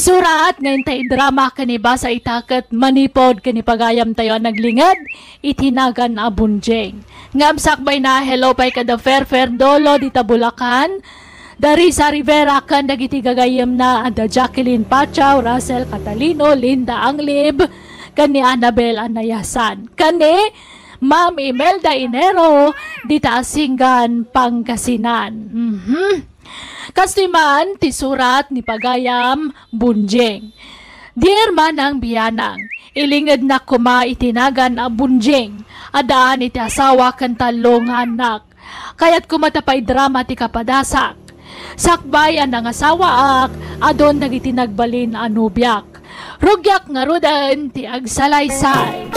Surat ngayon tayo drama kaniba sa itakat manipod kanipagayam tayo naglingad itinagan na bunjeng. Ngamsakbay na hello pay kada fair dolo dita Bulacan. Dari sa Rivera kan dagiti gagayam na ada Jacqueline Pachaw, Russell Catalino, Linda Anglib, kani Annabel Anayasan. Kani Ma'am Imelda Inero dita Asingan, Pangasinan. Kasiman ti surat ni Pagayam Bunjeng. Dear manang biyanang, ilingad na kuma itinagan a bunjeng. Adaan iti asawa kan talong anak. Kaya't kumatapay drama ti kapadasak. Sakbayan ng asawa ak, adon dagiti nagbalin anubyak. Rugyak nga rudan ti agsalaysay.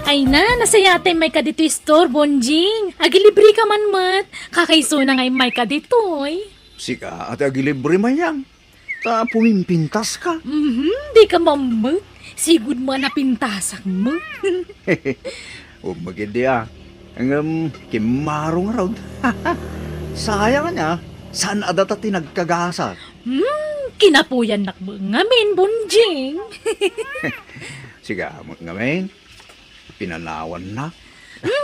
Ay na, nasayate may kadito store, Bonjing. Agilibre ka man mat. Kakaiso na ngay may kadito, eh. Sika at agilibre man yan. Ta pumimpintas ka. Di ka mamut. Sigud mo na pintasak mo. Magindi ah. Ang kimarong raw. Sayang niya. Saan adata tinagkagasa? Kinapuyan nakbo ngamin, Bonjing. Siga, ngamin. Pinanawan na.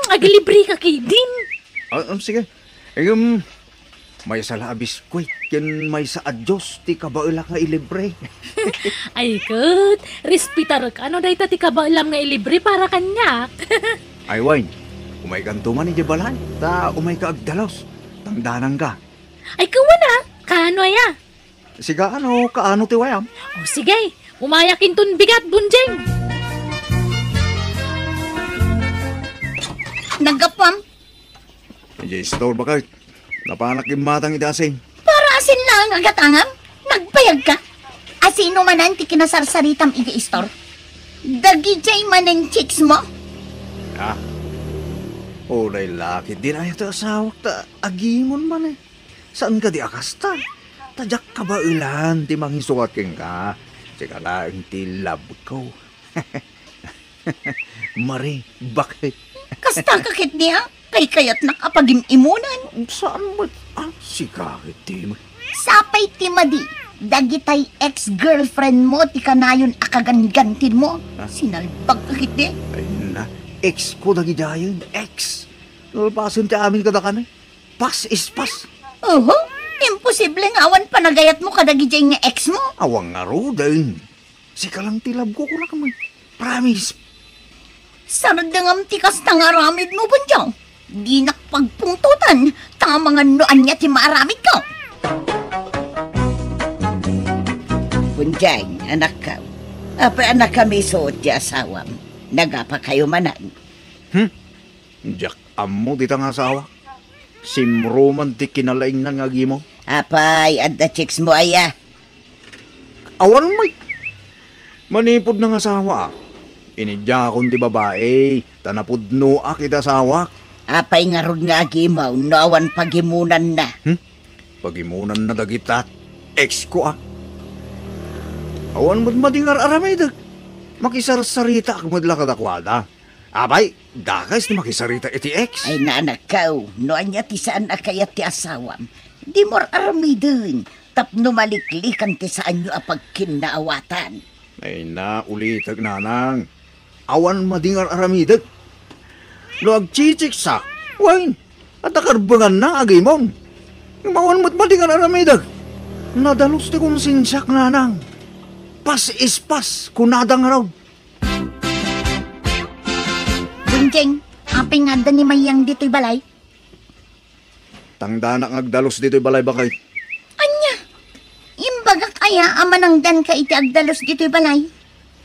Agilibre ka kay din. Sige. May sala biskwit. Yan may sa adyos. Ti kabaila nga ilibre. Ay, good. Respitar ka. Ano dahi ti kabailam nga ilibre para kanyak? Ay, wine. Umay kang tuman ni Jabalan. Ta umay ka agdalos. Tangdanang ka. Ay, kawan na. Kaano ya? Siga, kaano ti wayam? O, sige. Umayakin ton bigat, Bunjeng. Nagapam. Hindi, store ba kayo? Napanak yung matang idasing. Para asin lang agatangam. Nagbayag ka. Asino man ang tikinasarsaritam igi-store. Dagijay man ang chicks mo. Ah? Ulay laki. Di na ito asawak ta. Agimon man eh. Saan ka di akasta? Tadyak ka ba ilan? Di mangisukat king ka. Sika lang ti love ko. Mari, bakit? Kasta kakit niya. Kay kayat nakapag-imunan. Saan ba? Si kakit di mo. Sapay ti madi. Dagitay ex-girlfriend mo ti kanayon akagangantin mo. Sinalbag kakit di. Ay na, ex ko nagidayon. Ex. Nalpasan ti amin kada kami. Pas is pas. Imposible nga awan panagayat mo kadagijay nga ex mo. Awang nga ro din. Sika lang tilab ko na kami. Promise. Saradangam tikas na nga ramid mo ba dyan? Di nakpagpungtutan, tanga mga noan niya ti maaramid ka. Bunjay, anak ka. Apa anak kami suot di asawam. Nagapa kayo manan. Jack, amo di tang asawa. Simroman ti kinalaing na ngagi mo. Apay, at the chicks mo aya. Awan mo. Manipod ng asawa. Inidya akong ti babae, tanapudno akit asawa. Apay nga ron nga agimaw, nawan pagimunan na. Pagimunan na dagitat, ex ko ah. Awan mo't madingar aramay dag. Makisarsarita ak madla kadakwada. Abay, dakas ni makisarita iti ex. Ay naanak ka, noan niya ti saan akayat ti asawam. Di mor aramay dun, tapno maliklikan ti saan nyo apagkinaawatan. Ay na, ulitag nanang. Awan madingar aramidag. No agchichik sa, wain, at akarbangan na agimon. Mawan mo't madingar aramidag. Nadalos ti konsensyak nanang. Pas is pas, kunadang raw. Bunjeng, aping nga ni mayang dito'y balay. Tangda na agdalos dito'y balay bakay. Anya, imbaga kaya amanang dan ka iti agdalos dito'y balay.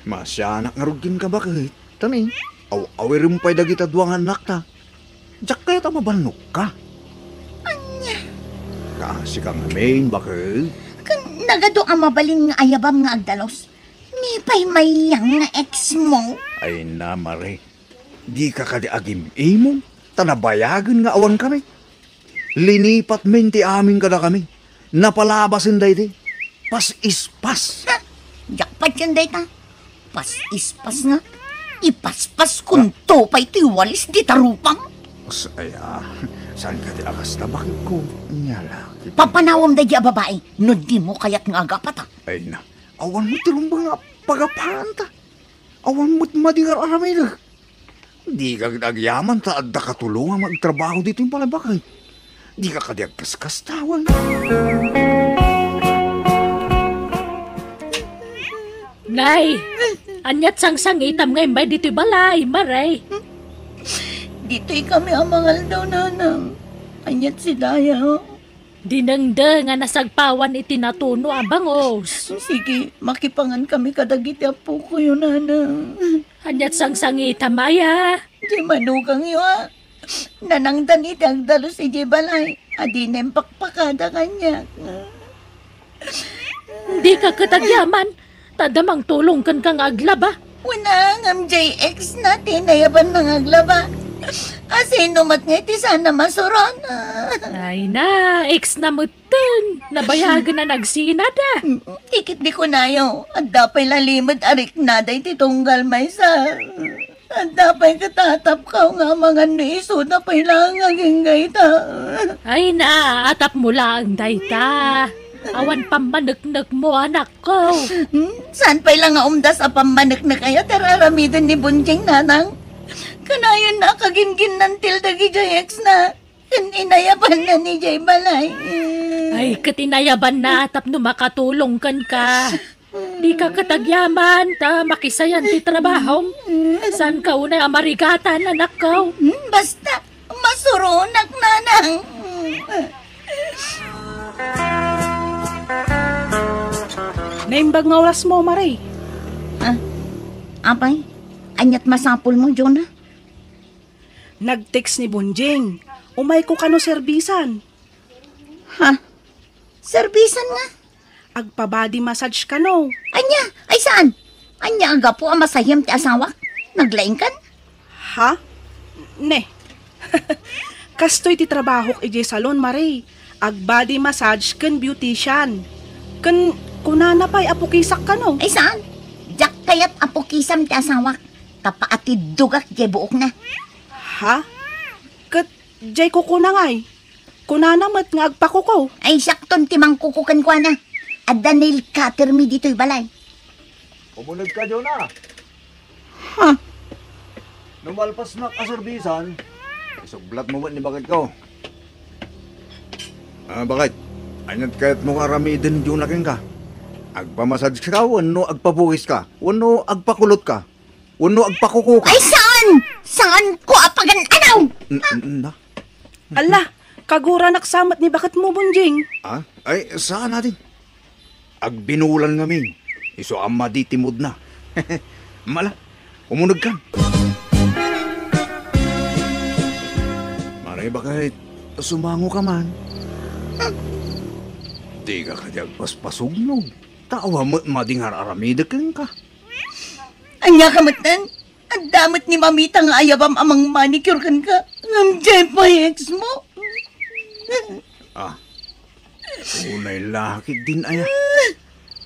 Masya anak ngarugin ka bakit? Tani, awirin pa'y dagita duwang anak ta. Diyak kaya ta mabanok ka. Anya. Kasi kang main bakit? Kan nagado ang mabalin nga ayabam nga agdalos. Ni pa'y mayang nga ex mo. Ay na, Mare. Di ka kadiagim imong. Tanabayagan nga awan kami. Linipat menti amin kada kami. Napalabasin day di. Pas is pas. Jakpat yan day ta. Pas is pas nga. Ipaspas kung to pa'y tiwalis di tarupang. Saya. Saan ka di akas na bakit ko? Nyala. Papanawam da di babae, nun di mo kayat nga agapat Ay na, awan mo tirumbang nga pagapahan ta. Awan mo't madingar aramay na. Di ka agyaman ta at katulungan magtrabaho dito yung palabakay. Di ka kadiagkaskas tawan. Nay, anyat sang-sangitam ngayon ba dito'y balay, maray? Dito'y kami ang mangal daw, nanang. Anyat si Daya, ho. Dinengde nga nasagpawan itinatuno ang bangos. Sige, makipangan kami kadagiti apo ko yun, nanang. Anyat sang-sangitam, aya. Di manugang yun, ha. Nanang danit ang dalo si Jibalay. Adi na yung pakpakada kanya. Di ka katagyaman. Tadamang tulong kan kang aglaba. Wala ang JX natin na yaban mga aglaba. Asino mat nga iti sana masuron. Ay na, ex na mutin. Nabayagan na nagsinada. Tikit di ko nayo. At dapay lalimod arik nada iti tunggal may sa. At dapay katatap ka nga mga niso dapay lang aging gaita. Ay na, atap mula ang dayta. Awan pamanagnag mo, anak ko. Saan pa'y lang nga umdas a pamanak na kaya tararamidan ni Bunjing nanang? Kanayon na kagingin ng tilda gi JX na. Inayaban na ni Jay Balay. Ay, katinayaban na atap no makatulong kan ka. Di ka katagyaman, ta makisayan ti trabaho. San ka unay amarigatan, anak ko? Basta, masurunak nanang. Naimbag nga oras mo, Maray. Apay, anyat masapul mo, Jonah. Nag-text ni Bunjing. Umay ko kano serbisan. Ha? Servisan nga? Agpa-body massage kano. Anya, ay saan? Anya aga po ang masayam ti asawa? Naglaing kan? Ha? Ne. Kastoy ti trabaho iji salon, Maray. Ag-body massage ken beautician. Ken kunana pa'y apukisak kano. Ay saan? Jak kayat apo kisam ti asawa. Kapaati dugak jay buok na. Ha? Kat jay kukuna nga'y. Kunana mat nga agpakuko. Ay sakton ti mangkukukan kwa na. At Daniel cutter mi dito'y balay. Pumunod ka, Jonah. Ha? Numalpas na kaserbisan, isuglat mo ba ni bakit ko? Bakit? Anyat kahit mo karamidan yung laking ka. Agpamasad ka, wano agpabuhis ka, wano agpakulot ka, wano agpakuko ka. Ay saan? Saan ko apagan anaw? Na? Ala, kagura naksamat ni bakit mo, Bunjing. Ay, saan natin? Agbinulan ngamin. Iso ama di timod na. Mala, umunag ka. Maray bakit sumango ka man? Di ka kadyag paspasugnog. Tawa mo't madingar aramida ka. Anya kamatan? Ang damot ni mamita nga ayabam amang manicure kan ka. Ngam jay pa ex mo. Unay lakit din aya.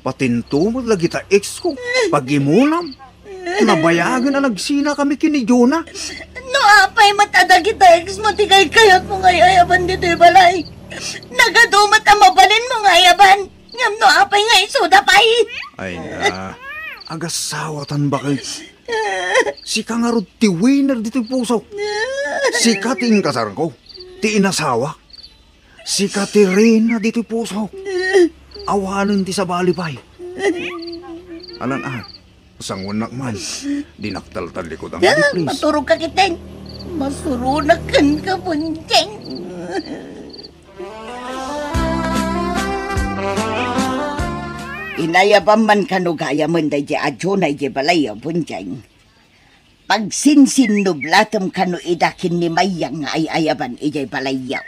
Patintumod lagi ta ex ko. Pagimulam. Nabayagan na nagsina kami kini Jonah. No apay matada kita ex mo tigay kayat mo nga ayaban dito'y balay. Nagadumat ang mabalin mo nga ayaban. Ngam no apay nga isuda pay. Ay na. Agasawatan ba kayo? Si ka nga ro ti winner dito'y puso. Si ka ti inkasar ko. Ti inasawa. Si ka ti Rina dito'y puso. Awanan ti sa balibay. Alan sangunak man. Dinaktal-tal likod ang please. Maturog ka kiteng. Masurunakan ka Bunjing. Inayabam man kanugaya man da di adyo na di balaya, Bunjing. Pagsinsin nublatam kanu idakin ni Mayang ay ayaban ijay balaya.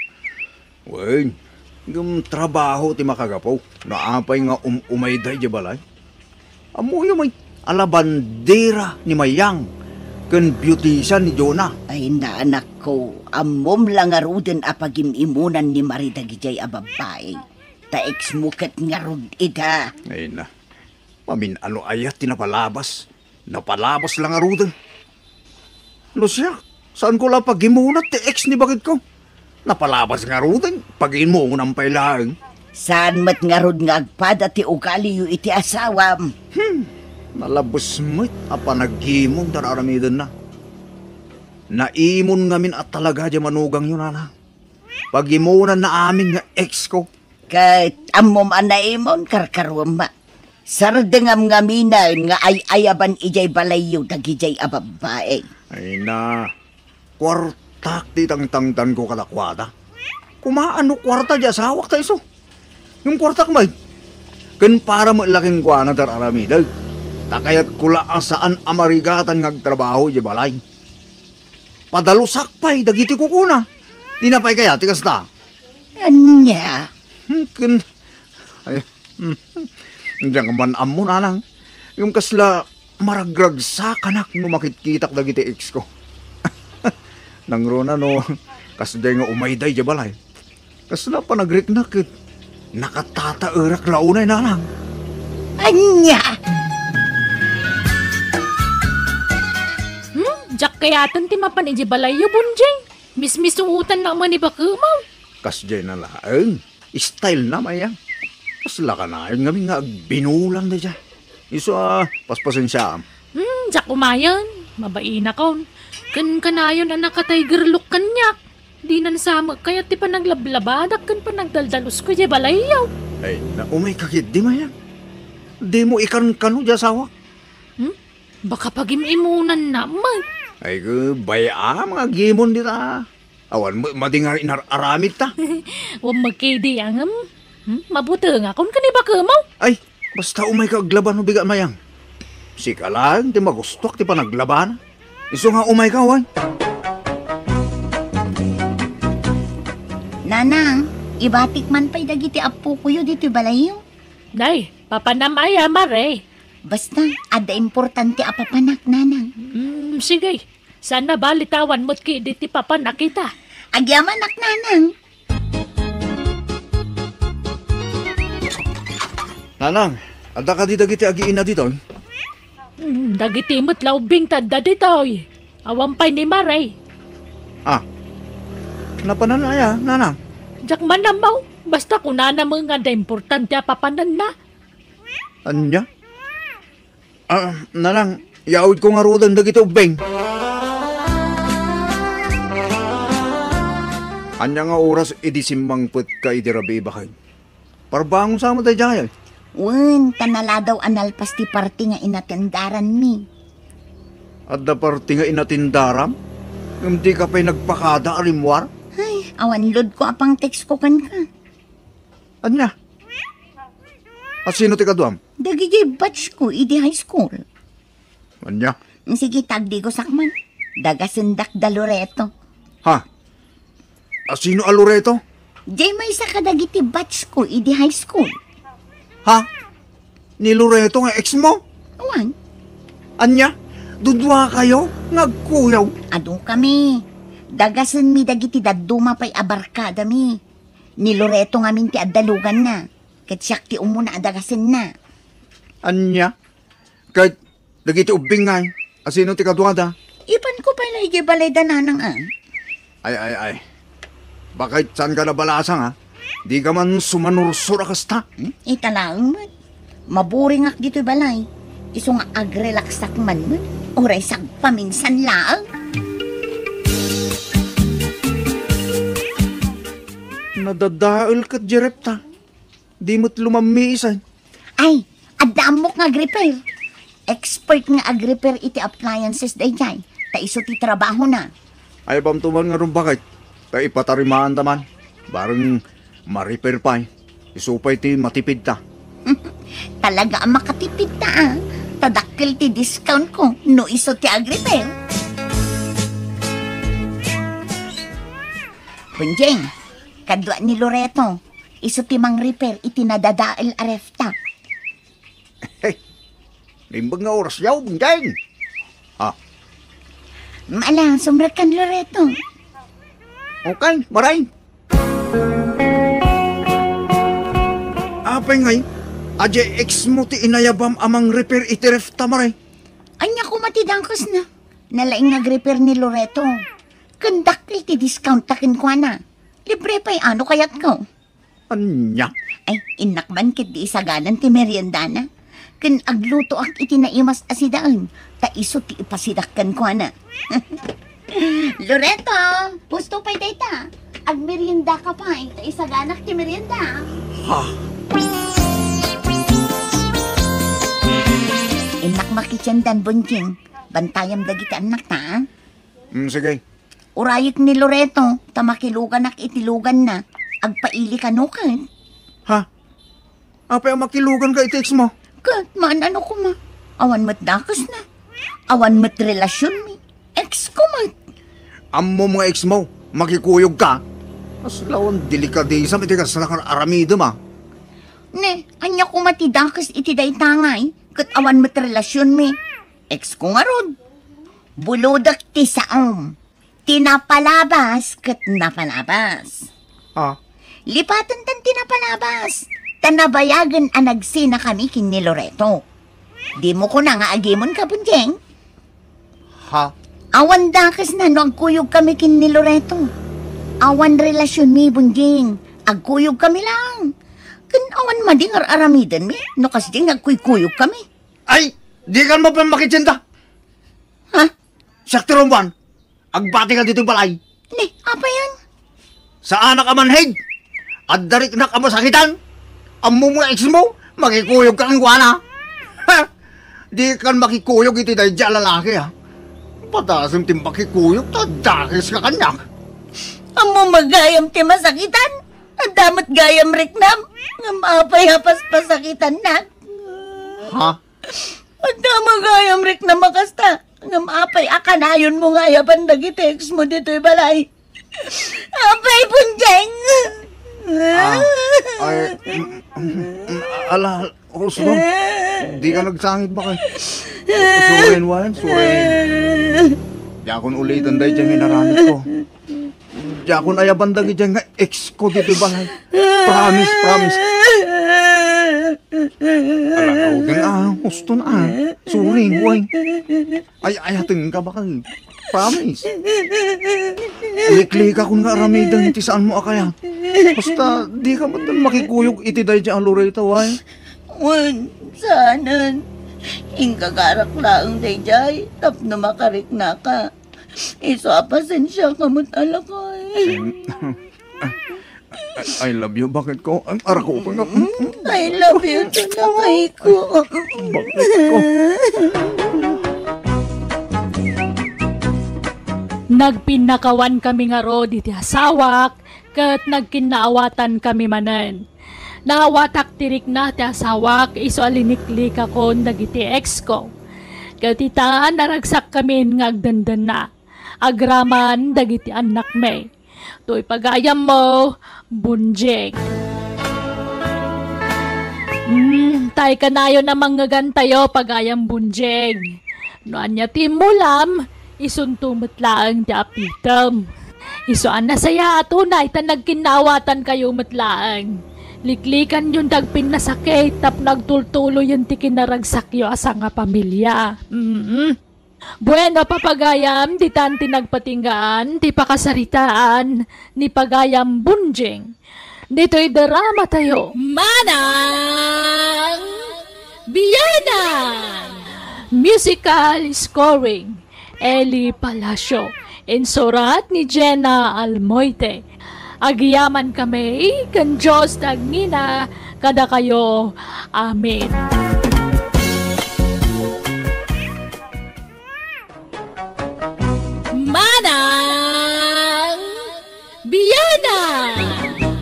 Wen, yung trabaho ti makagapaw. Naapay nga umay da di balay. Amo yung may alabandera ni Mayang. Ken beautician ni Jonah. Ay na anak ko, amom lang aruden apagimimunan ni Marida gijay ababay. Ta-ex mukat nga rod ida. Ay na. Mamin ano ayat tinapalabas. Napalabas lang arudan. Lo siya, saan ko lang pagimunat ti ex ni bakit ko? Napalabas nga rutin, pagin mo ng pailaang. Saan mat nga rod nga agpada ti ugali yu iti asawam? Nalabos mo't apanagimong dararamidan na. Naimon ngamin at talaga di manugang yun, Nanang. Pagimunan na amin nga ex ko. Kahit amom anaimon karkarwam ma. Sardengam nga minan nga ayaban ijay balayo dagijay ababae. Ay na, kwartak di tangtangtan ko kalakwada. Kumaano kwarta di asawak tayo so. Yung kwartak may, kan para mo laking kwa na dararamidag. Takayat kula saan amarigatan ngagtrabaho di balay. Padalusak pa'y dagiti ko kuna. Di na pa'y kaya, tikas ta. Anya? Ay, diyan ka man amo, Nanang. Yung kasla maragrag sa kanak no makitkitak dagiti ex ko. Nang rona no, kasday nga umayday di balay. Kasla pa nagriknakit. Nakatata-erak launay, Nanang. Anya? Jak kayatan ti mapan iji balayo, Bunjing. Mismisuutan na man ni Bakumaw. Kasday na laeng. Style na mayang. Kasla ka na yun nga binulang na dyan. Iso paspasin siya. Jak umayan. Mabaina kon. Kan kanayon na nakatiger look kanyak. Di na nasama kaya ti pa naglablabadak kan pa nagdaldalos ko di balayaw. Ay, na umay kakit di mayang. Di mo ikan kanu dyan sawa. Baka pag-imunan naman. Ay, baya mga gimon dita. Awan mo, madingar inaramit ta. Huwag magkidi ang mabuti nga kung kaniba ka mo. Ay, basta umay ka aglaban mo biga mayang. Sika lang, di magustok, di pa naglaban. Iso nga umay ka, wan. Nanang, ibatik man pa'y dagiti apo ko yu dito balayo. Day, papanamaya mare. Basta, ada importante apapanak, Nanang. Sige, sana balitawan mo't ki diti papanak kita. Agyaman ak, Nanang. Nanang, ada ka di dagiti agiin na dito. Dagiti mo't laubing tanda ditoy. Awampay ni mare. Napananaya, Nanang. Jak manamaw, basta kunana mo nga da importante papanan na. Anya? Nanang, yaawid ko nga rudan dagiti ubeng. Anya nga oras idisimbang put ka idirabi bakay. Parbangon sa mo tayo dyan. Wen, tanala daw analpas ti party nga inatendaran mi. At da parti nga inatindaram. Hindi ka pa'y nagpakada alimwar. Ay, awan load ko apang text ko kan ka. Anya? At sino ti kaduam? Dagiti batch ko, idi high school. Anya? Sige, tagdi ko sakman. Dagasindak da Loreto. Ha? At sino alureto? Jay may isa ka dagiti batch ko, idi high school. Ha? Ni Loreto nga ex mo? Awan, Anya? Dudwa kayo? Nagkuyaw? adong kami. Dagasan mi dagiti daduma pa'y abarkada mi. Ni Loreto nga min ti addalugan na. Kat siyak ti umuna adagasin na. Anya? Kahit dagiti ubing nga. Asino ti kaduada? Ipan ko pa'y naigibalay da nanang ah. Ay. Bakit saan ka nabalasang ha? Di ka man sumanursura kasta? Italaang man. Maburing ak dito'y balay. Iso nga agrelaksak man man. Oray sag paminsan laang. Nadadaal ka, Jerepta. Di mo't lumamiisan. Ay, adamok nga agrepair. Expert nga agrepair iti appliances day jay. Ta iso ti trabaho na. Ay, pamtuman nga rin bakit? Ta ipatarimaan taman. Barang ma-repair pa eh. Isupay ti matipid ta. Talaga ang makatipid ta ah. Tadakil ti discount ko. No iso ti agrepair. Punjeng, kadwa ni Loreto. Iso ti mang repair iti nadadael arefta. Hey, limbag nga oras yaw, bunjeng. Maala, sumrat kan Loreto. Okay, maray. Apay ngay, adya ex mo ti inayabam amang repair itirefta maray. Anya ko matidangkas na. Nalaing nag-repair ni Loreto. Kandakil ti discount takin ko na. Libre pa'y ano kayat ko? Anya? Ay, inakman kit di isaganan ti meriendana. Kan agluto ak iti naimas asidaan. Ta iso ti ipasidakkan ko na. Loreto, pusto pa'y dayta. Ag merienda ka pa, ta isaganak ti merienda. Ha? Inak makityandan, Bunjing. Bantayam dagiti anak ta. Sige. Urayik ni Loreto, tamakilugan ak itilugan na. Agpaili ka no kan. Ha? Apa yung makilugan ka iti ex mo? Kat, ano ko ma. Awan mat dakas na. Awan mat relasyon mi. Ex ko mat. Amo mga ex mo, makikuyog ka. Aslawan delikadesa iti kasalakan aramido ma. Ne, anya ko matidakas iti daytangay. Kat awan mat relasyon mi. Ex ko nga ron. Buludak ti saom. Tinapalabas kat napalabas. Ha? Lipatan tan tinapalabas. Tanabayagan anagsi na kami kin ni Loreto. Di mo ko na nga agimon ka, Bunjeng. Ha? Awan dakas na no agkuyog kami kin ni Loreto. Awan relasyon mi, Bunjeng. Agkuyog kami lang. Kan awan mading aramidan mi. No kasi ding agkuykuyog kami. Ay! Di ka mo pa makitsinda! Ha? Sakti Romban, agbati ka dito balay. Ne, apa yan? Sa anak amanhig, at darik na kamasakitan. Amo mo ex mo, makikuyog ka ng wala. Ha? Di ka makikuyog iti dahil dyan lalaki ha. Patasim tim makikuyog, tadakis ka kanyak. Amo magayam ti masakitan. Adamat gayam riknam. Nga maapay hapas pasakitan na. Ha? Adama gayam riknam makasta. Nga maapay akanayon mo nga yapan dagitex mo dito'y balay. Apay Bunjeng. Ay, ala, Rosro, di ka nagsangit ba kay? Surin, Wan, surin. Di akong ulitan dahil dyan minaramit ko. Di akong ayabandag dyan nga ex ko dito balay. Promise, promise. Ala, huwag gusto na. Surin, Wan. Ay, ayating ka ba kay? Promise. Liklik ako nga aramidan iti saan mo akaya. Basta di ka man makikuyog iti dahil dyan Loreto, Wan. Wan, saanan. Ingkagarak laang dayjay. Tapno makarik na ka. Iso apasensya ka mo't alakay. I love you. Bakit ko? Ang arako ko nga. I love you, tanakay ko. Bakit ko? Nagpinakawan kami nga ro diti asawak, kat nagkinaawatan kami manen. Naawatak tirik na ti asawak, iso aliniklik ako dagiti ex ko. Katitaan naragsak kami nga agdandan na. Agraman dagiti anak me. To'y pagayam mo, Bunjeng. Tay kanayo namang ngagantayo pagayam Bunjeng. Noan niya timulam, isuntumot laang ti apitam. Isuan na saya atunay ta nagkinawatan kayo matlaang. Liklikan yung dagpin na sakit tap nagtultulo yung ti kinaragsakyo asa nga pamilya. Bueno papagayam, di tanti nagpatinggaan, di pakasaritaan, ni pagayam Bunjeng. Dito'y drama tayo. Manang Biyanan! Musical scoring, Eli Palacio. Insurat ni Jenna Almoite. Agiyaman kami, kan Diyos tagngina, kada kayo. Amen. Manang Biyanan!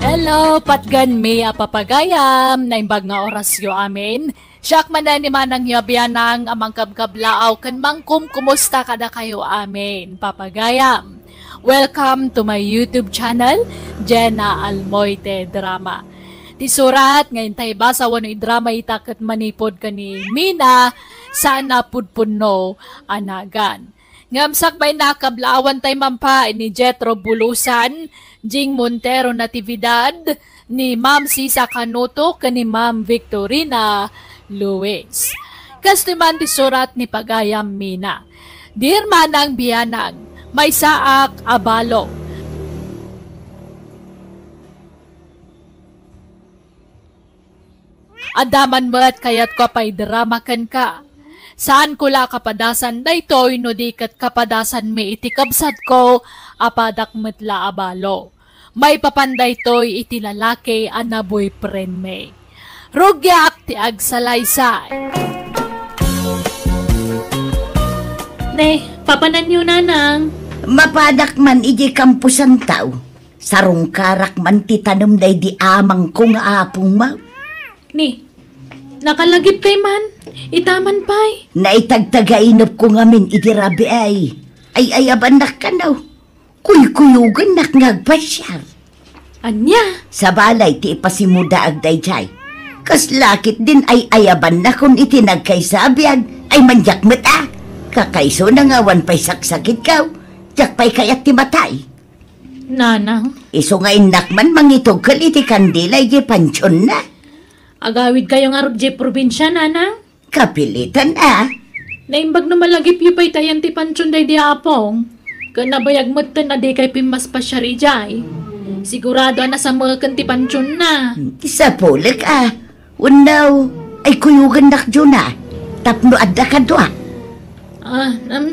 Hello, patgan mi papagayam, naimbag nga orasyo amin. Siyak man na ni Manang Yabianang amang kabkablaaw kan mangkum kumusta kada kayo amin, papagayam. Welcome to my YouTube channel, Jenna Almoite Drama. Ti surat ngayon tayo basa wano drama itakat manipod ka ni Mina sana pudpuno anagan. Ngamsak bay nakablaawan tayo mampa ni Jetro Bulusan, Jing Montero Natividad, ni Ma'am Sisa Canuto ka ni Ma'am Victorina Luis. Kastiman ti surat ni Pagayam Mina. Dear Manang Biyanang, may saak abalo. Adaman mo at kayat ko pa'y dramakan ka. Saan ko la kapadasan daytoy no di kat kapadasan mi iti kabsat ko apadak metla abalo. May papanday toy iti lalaki ana boyfriend me. Rugyak ti agsalaysay. Ne, papanan nyo nanang. Mapadak man iji kampusan tao. Sarong karak man ti tanom day di amang kong apong ma. Ni, nakalagip kay man. Itaman pa'y. Naitagtagainap ko ngamin iti rabi ay. Ay abanak ka na. Kuy-kuyugan nak ngagpasyar. Anya? Sa balay ti ipasimuda agday jay. Kas lakit din ay ayaban na kung iti nagkaysabian ay manjak mata. Kakaiso na ngawan pa'y saksakit kaw. Jak pa'y kayat ti matay. Nanang, Iso nga inakman mangitog kal iti kandila iti pansyon na. agawid kayo nga rod je probinsya, nanang. Kapilitan Naimbag na malagip yu pa'y tayan ti pansyon day di apong. Kanabayag mo na di kay pimas pa siya rijay. Sigurado na sa mga kanti pansyon na. Sa pulik Unaw, ay kuyugan nakjo na. Tapno adda ka doa.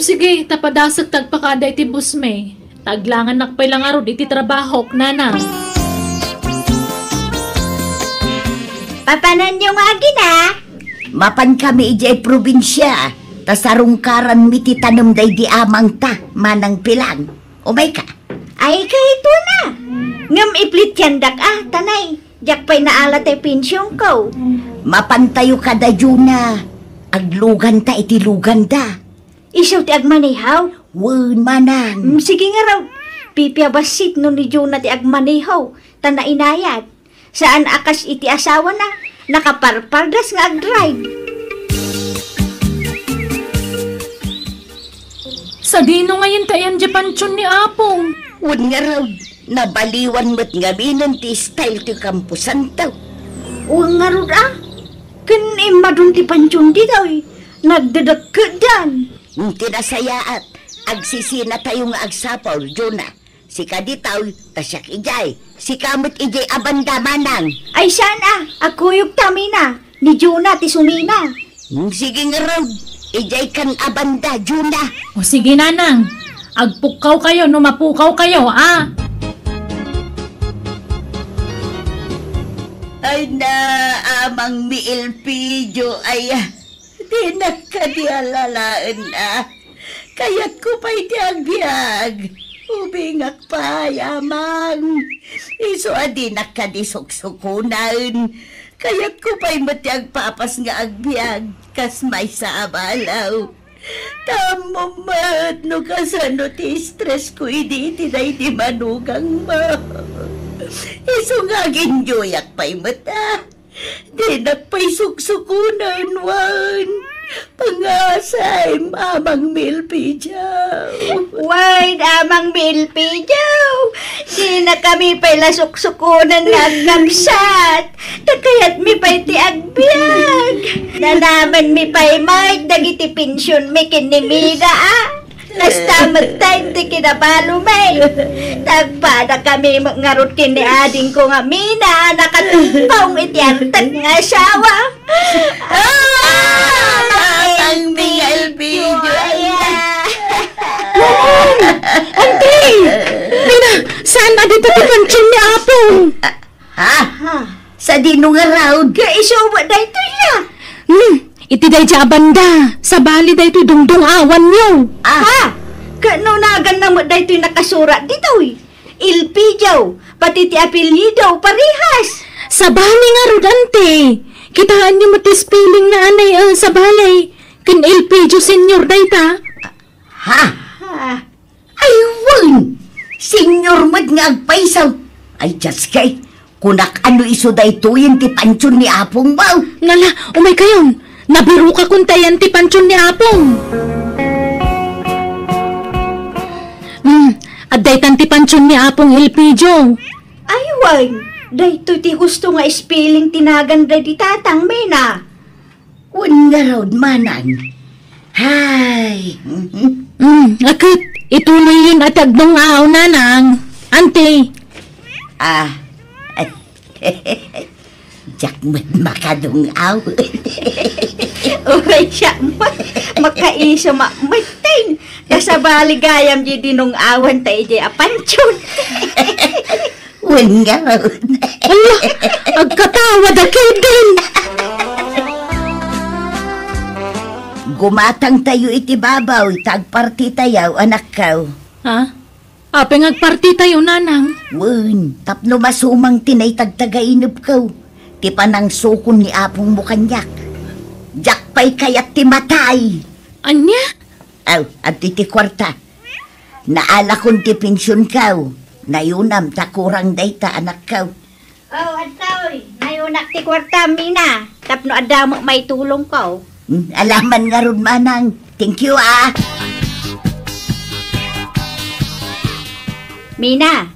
Sige, tapadasag tagpakada iti busme. Taglangan nakpay lang arod iti trabahok, nanang. Papanan yung agina. Mapan kami ijay probinsya. Tasarungkaran mi ti tanom day di amang ta, manang pilang. Umay ka? Ay, kahito na. Ngam iplit yandak tanay. Jak pa'y naalat ay pensyong ko. Mapantayo ka da Juna. Aglugan ta iti lugan da. Isaw ti agmanihaw. Wen manang. Sige nga raw. Pipiabasit no ni Juna ti agmanihaw. Tana inayat. Saan akas iti asawa na. Nakaparpardas nga agdrive. Sa dino ngayon tayan di pansyon ni apong. Wen nga raw. Nabaliwan mo't nga minan ti style ti kampusan taw. Uwang nga raw Kan imadun ti pansyon di daw nagdadagkadan. Tinasayaat. Agsisina tayo nga agsapaw, Juna. Si kaditaw, tasyak ijay. Si kamot ijay abanda manang. Ay sana, akuyog tamina. Ni Juna ti sumina. Sige nga raw. Ijay kan abanda, Juna. O sige, nanang. Agpukaw kayo, numapukaw kayo, Ay na, amang miilpidyo ay di nakadialalaan Kayat ko pa'y tiagbiag. Ubingak pa, yamang. Iso adi nakadisuksukunan. Kayat ko pa'y matiag papas nga agbiag. Kas may sa abalaw. Tamo mat no kasano ti stress ko idi tinay di manugang ma. Iso nga ginjoyak pa'y mata. Di nakpa'y suksukunan wan. Pangasay amang milpijaw. Why, amang milpijaw. Di na kami pa'y lasuksukunan nga agkamsat. Kayat mi pa'y ti agbiag. Nanaman mi pa'y may dagiti pensyon mi kinimida Nastamag time ti kinabalo may. Tagpada kami ngarot kini ading ko nga mina. Nakatumpaw iti antag nga asawa. Ang Miguel Video. Auntie! Mina, saan na dito ti pansyon ni apong? Sa dino nga raw. Isuwa da ito niya. Iti day di abanda. Sa bali day ito'y dungdung awan nyo. Kanunagan na mo da ito'y nakasurat dito Ilpijaw, pati ti apelyido, parihas. Sa bali nga rodante. Kitaan niyo matispilling na anay sa balay. Kin Elpidio Senior day ta. Ay, wan! Senyor mo't nga agpaisaw. Ay, just kay, kunak ano iso da ito yung ti pansyon ni Apong Mau. Nala, umay kayon. Nabiru ka kuntayan ti pansyon ni apong. Aday tan ti pansyon ni apong Elpidio. Ay, wag. Dahito ti gusto nga spelling tinagan da di tatang mena. Wan nga raw manan. Hay. Akit, ituloy yun at agdong aaw nanang. Ante. Jak makadungaw. Uray siya mo. Makaiso makmating. Kasabali gayam di dinong awan tayo di apanchon. Wen nga. Agkatawa da kayo din. Gumatang tayo iti babaw, tagparti tayaw, anak kaw. Ha? Apeng agparti tayo, nanang. Wen, tapno masumang tinay tagtagainop kaw. Ti panang sukon ni apong mo kanyak. Jak pa'y kayat ti matay. Anya? Aw, at ti kwarta. Naala kon ti pensyon kaw. Nayunam takurang dayta anak kaw. Oh, adtaoy. Nayunak ti kwarta, Mina. Tapno adamo may tulong ko. Alaman nga ron manang. Thank you ah. Mina,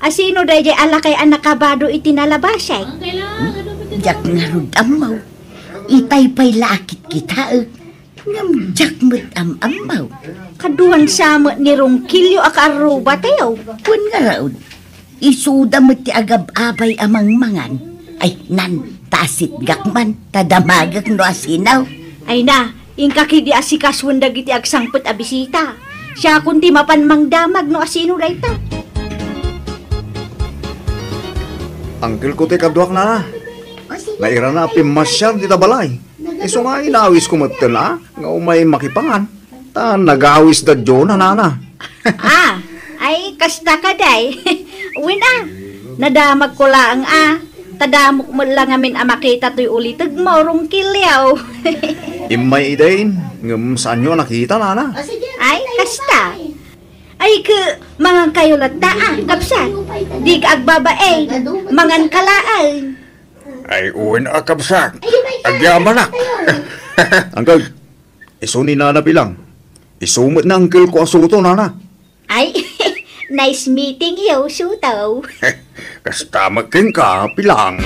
asino day ala kay anak kabado itinalabasay? Jak nga ron amaw. Itay pa'y lakit kita. Ngam jak mo't amaw. Kaduan sama ni Rongkilyo akaruba tayo. Kun nga raon. Isuda mo't ti agab-abay amang mangan. Ay, nan, tasit gakman. Tadamagak no asinaw. Ay na, ingkaki di asikaswan dagiti agsangput a bisita. Siya kundi mapanmang damag no asino dayta. Angkel ko te kaduak na. Naira na pimasyar di tabalay. Iso nga inawis ko matala, nga umay makipangan. Ta nagawis da Diyo na nana. Ay, kasta ka day. Wina, nadamag ko lang Tadamok mo lang amin makita to'y ulitag mo, Rongkilyo. Imay idain, ngam saan nyo nakita nana? Ay, kasta. Ay, mga kayo lataan, kapsat. Di ka agbabae, mangan kalaan. Ay uwin akabsak. Agyaman. Angkel, iso ni nana bilang. Isumot na angkel ko asuto nana. Ay, nice meeting you, Suto. Kasta magking ka pilang.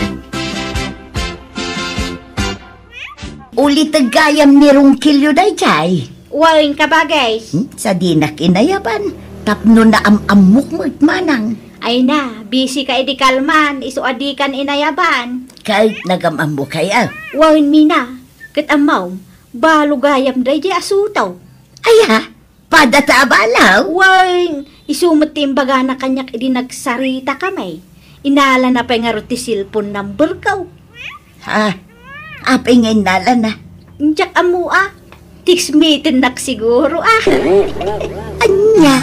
Ulit gayam ni Rongkilyo day chay. Wain ka ba, guys? Sa dinak inayaban. Tapno na amok mo't manang. Ay na, busy ka di kalman, isuadikan inayaban. Kahit nagamam mo kaya. Wain Mina, kat amaw, balo gayam day di asutaw. Ay ha, padata abalaw. Wain, isumot timbaga na kanyak di nagsarita kamay. Inala na pa nga ti silpon number kaw. Ha, apay ngayon nala na. Njak amu tiksmitin nak siguro Anya.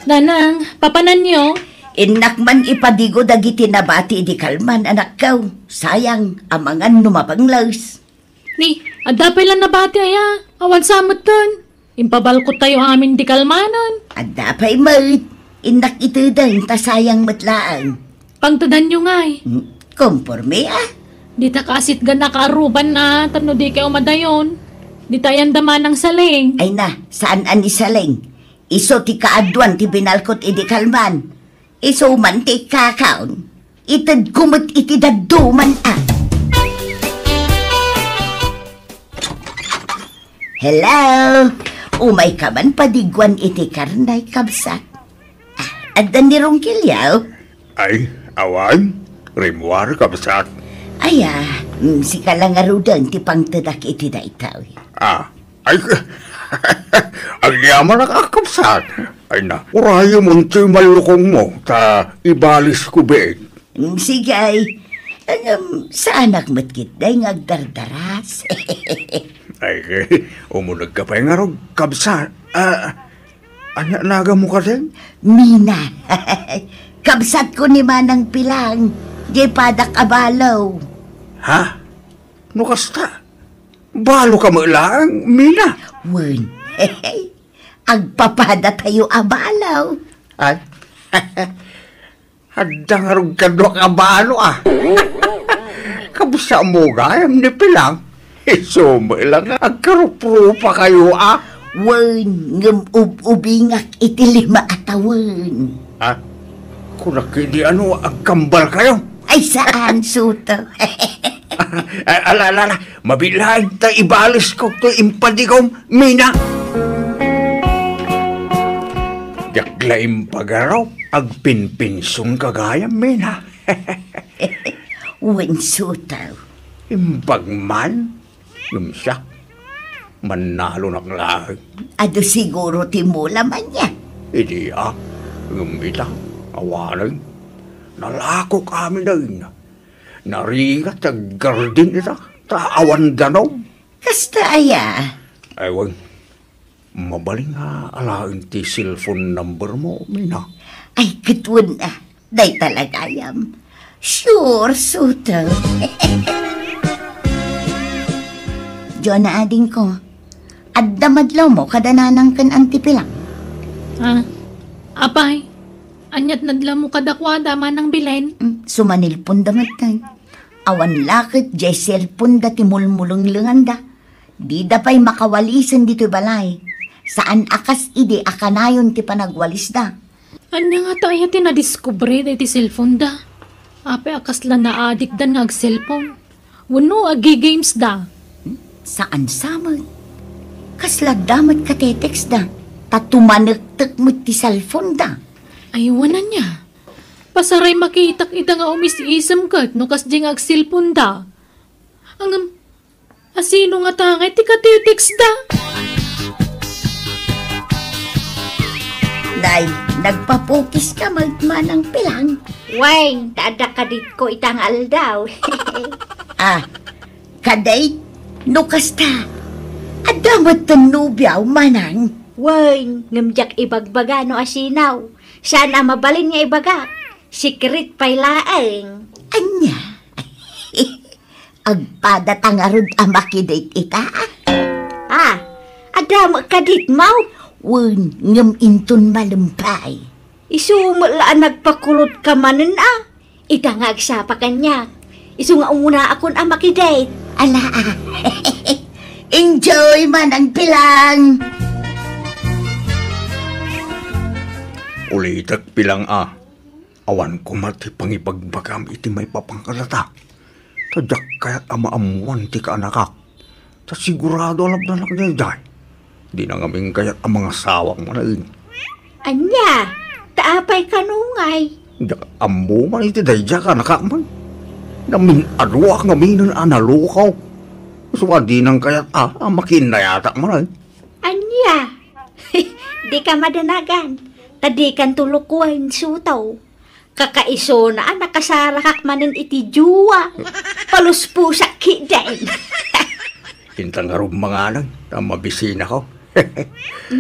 Nanang, papanan nyo? Inak man ipadigo dagiti nabati di kalman anak kaw. Sayang, amangan numapanglaws. Ni, adapay lang nabati aya. Awan samot ton. Impabalkot tayo amin di kalmanan. Adapay mo't. Inak ito dang tasayang matlaan. Pangtadan nyo ngay. Komporme Di ta kasit gan nakaaruban na, tano di kayo madayon. Di tayan daman ng saling. Ay na, saan ani saling? Iso ti kaadwan ti binalkot idi kalman. Iso man ti kakaon. Itad kumot iti daduman Hello? Umay ka man padigwan iti karnay kabsat. Adan ni Rongkilyo? Ay, awan. Rimwar kabsak. Si kalangarudan ti pangtadak iti daitaw. Ay, ang yaman nakakabsak. Ay na, urayo mo ti malukong mo, ta ibalis ko beeg. Sige ay, sa anak matkit day ngagdardaras. Ay, umunag ka pa nga rin kabsak. Anya naga mo ka din? Mina, kabsat ko ni Manang Pilang, di padak abalaw. Ha? No kasta? Balo ka mo lang, Mina? Wen, agpapada tayo abalaw. Ay, hadang harog ka doon abalo Kabusa mo gayam ni Pilang. Isumo lang agkarupa kayo Wen, ngam ubingak iti 5 atawan. Kung nakili ang kambal kayo. Ay saan, Suto? Alala, mabilahan ta ibalis ko to impadikom, Mina. Yaklaim pagaraw, agpinpinsong kagayam, mina. Winsutaw. Impagman, siya, manalo ng lahat. Ado siguro timula man niya. Hindi ita, awanan. Nalako kami na yun. Narigat ang gardin ita, taawan ganaw. Kasta aya. Ewan, mabaling alain ti cellphone number mo, mina. Ay, katun na. Day talaga yam. Sure, Suto. Diyo na ading ko. At damadlaw mo, kadananang kan antipilang. Apay, anyat nadla mo kadakwada man ng bilen. Sumanilpon damat tay. Awan lakit, jay cellphone da timulmulong lunganda. Di da pa'y makawalisan dito balay. Saan akas ide akanayon ti panagwalis da. Anya nga tayo tinadiskubre da iti cellphone da. Apay akas la na adik da nga cellphone. Wano agi games da. Saan samag? Kasla damat katetex da. Tatumanagtak mo ti cellphone da. Aywanan niya. Pasaray makitak ita nga umis-isam kat no kas di nga cellphone da. Ang asino nga tangay ti katetex da. Day, nagpapukis ka magmanang pilang. Wayne, taada ka dit ko itang aldaw. Kaday, nukasta. Adamat tanubyaw manang. Wayne, ngamjak ibagbaga no asinaw. Saan ang mabalin nga ibaga? Secret pa'y laeng. Anya? Agpadat ang arod amakidate ita. Adam ka dit mau. Wun, ngam intun malumpay. Isumulaan nagpakulot ka manin Idangag sa pa kanya. Isu nga umuna akon amakidate. Ala, enjoy manang pilang. Ulitak pilang awan ko mati pangipagbagam iti may papangkalata. Tadyak kaya't amaamuan ti kaanakak. Ta sigurado alam na nakagayday. Di na ngaming kaya't ang mga sawang manain. Anya, taapay kanungay. Dak ambo man iti dayja kaanakak man. Namin aruak ngaminan analukaw. So di nang kaya't makinayata manain. Anya, di ka madanagan. Tadi kan tulukuan sutaw. Kakaiso na nakasarakak manin iti juwa. Paluspusak kidain. Intang harap mga anang, mabisina ko.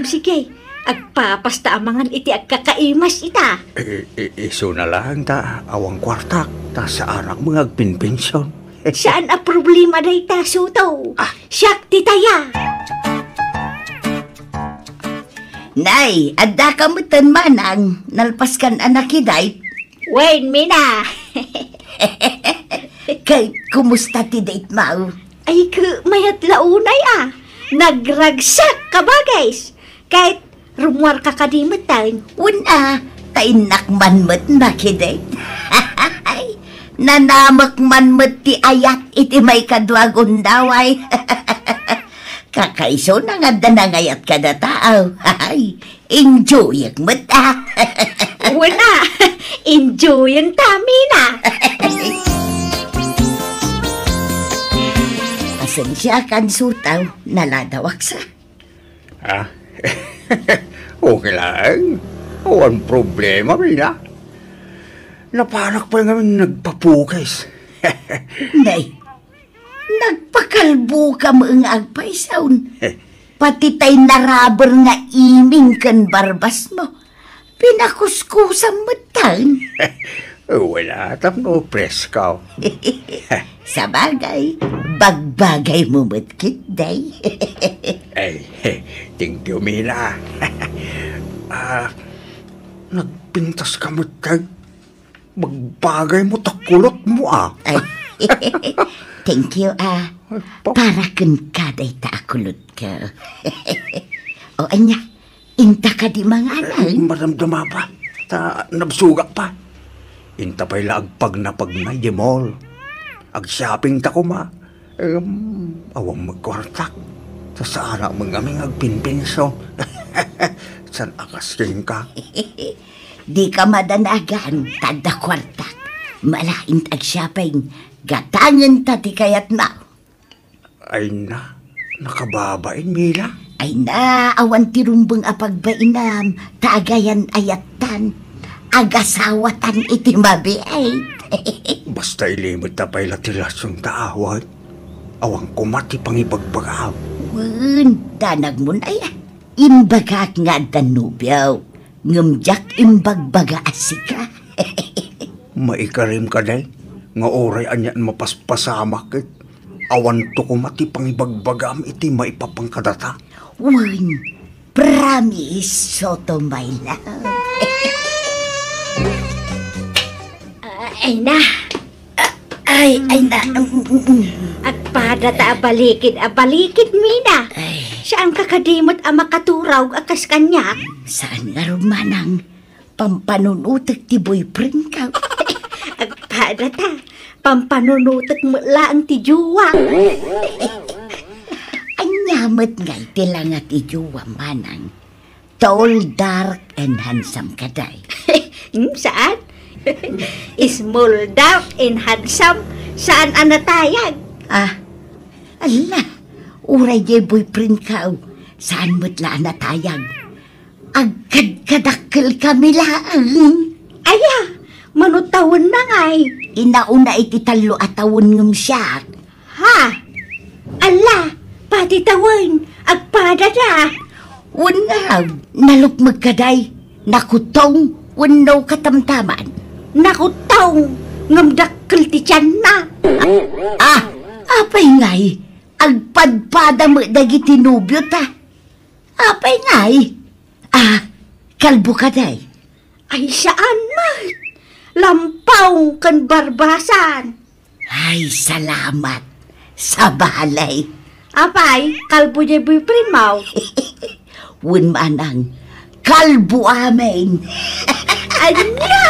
Sige, agpapasta amangan iti agkakaimas ita. Iso na lang awang kwartak, sa anak mga agpinpensyon. Saan a problema day ta sutaw? Siyak titaya. Nay, adda ka mutan manang, nalpaskan anakiday. Wayne, mina. Kay, kumusta ti date mau? Ay, mayat launay Nagragsak ka ba, guys? Kahit rumwar ka kadimatan. Una, tainak man mat nakiday. Nanamak man mat ti ayat iti may kadwagon daway. Kakaiso na nga danangayat ka na tao. Enjoy ang mata. Wala, enjoy ang tamina. Pasensya kan sutaw, naladawak sa. Okay lang. Awan problema, Mina. Napanak pa nga nagpapukis. Nay, nagpakalbo ka mo ang agpaisawn. Pati tay naraber nga iming kan barbas mo. Pinakuskusang matang. Wala, no preskaw. Sa bagay, bagbagay mo matkit, day. Ay, thank you, Mina. Nagpintas ka matag. Magbagay mo, takulot mo, Ay, thank you, para kun kaday taakulot ka. O, anya, inta ka di mga anay. Maramdama pa. Nabsuga pa. Inta pa'y laagpag na pagnay di mall. Ag-shopping ta ko ma. Awang magkwartak. Sa sana mga aming agpinpinso. san akasking ka. Di ka madanagan, tada kwarta. Malain tag shopping, gatangan tati kayat na. Ay na, nakababain, Mila. Ay na, awan tirumbang apagbainam, tagayan ayatan, agasawatan iti mabiait. Basta ilimot na pa'y latilasyon taawad. Awang kumati pang ipagbagaw. Wen, danag mo na yan. Imbagak nga danubyaw, ngamjak imbagbaga asika. Maikarim ka day, nga oray anyan mapaspasamak it. Awan to kumati pang ibagbagam iti maipapangkadata. Wen, promise, Soto my love. Ay na. Ay na. At pada ta abalikid mina. Saan kakadimot ang makaturaw akas kanya? Saan nga rumanang pampanunutak ti boyfriend ka? At pada ta, pampanunutot mo lang ti juwang. Anyamat nga iti lang at ti juwang manang. Tall, dark, and handsome kaday. Saan? Small, dark, and handsome. Saan ang natayag? Ala, uray jay boyfriend ka. Saan mo't laan natayag? Agkad-kadakkel kami lang. Aya, manutawon na ngay. Inauna iti talo at tawon ngam siya. Ha? Ala, pati tawon. Agpada na. Unang, nalukmag kaday. Nakutong, unaw katamtaman. Nakutaw, ngamdakkel ti tiyan na. Apay ngay, agpadpada mo dagiti nubyo ta. Apay ngay, kalbo ka day. Ay saan man? Lampaw kan barbasan. Ay, salamat sa balay. Apay, kalbo niya boyfriend mo. Wun manang, kalbo amin. Anya!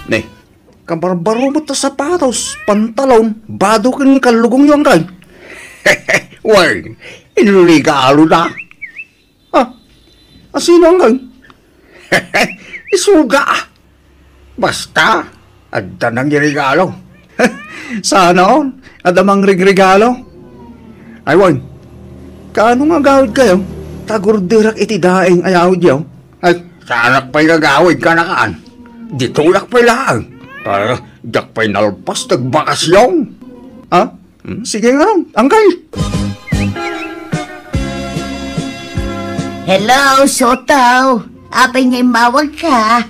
Ne, kabarbaro mo ta sapatos, pantalon, bado ka ng kalugong yung kay. Well, inuligalo na. Sino ang kay? Isuga. Basta, adda nang regalo. Sana on, adamang regalo. Ay, Wan, kaano nga gawid kayo? Tagurdirak iti daing ayawid yaw. Ay, sanak pa'y gagawid ka na kaan. Ditulak pa'y lang. Para dak pa'y nalpas nagbakasyon. Sige nga, angkay. Hello, Soto. Apay ngay mawag ka.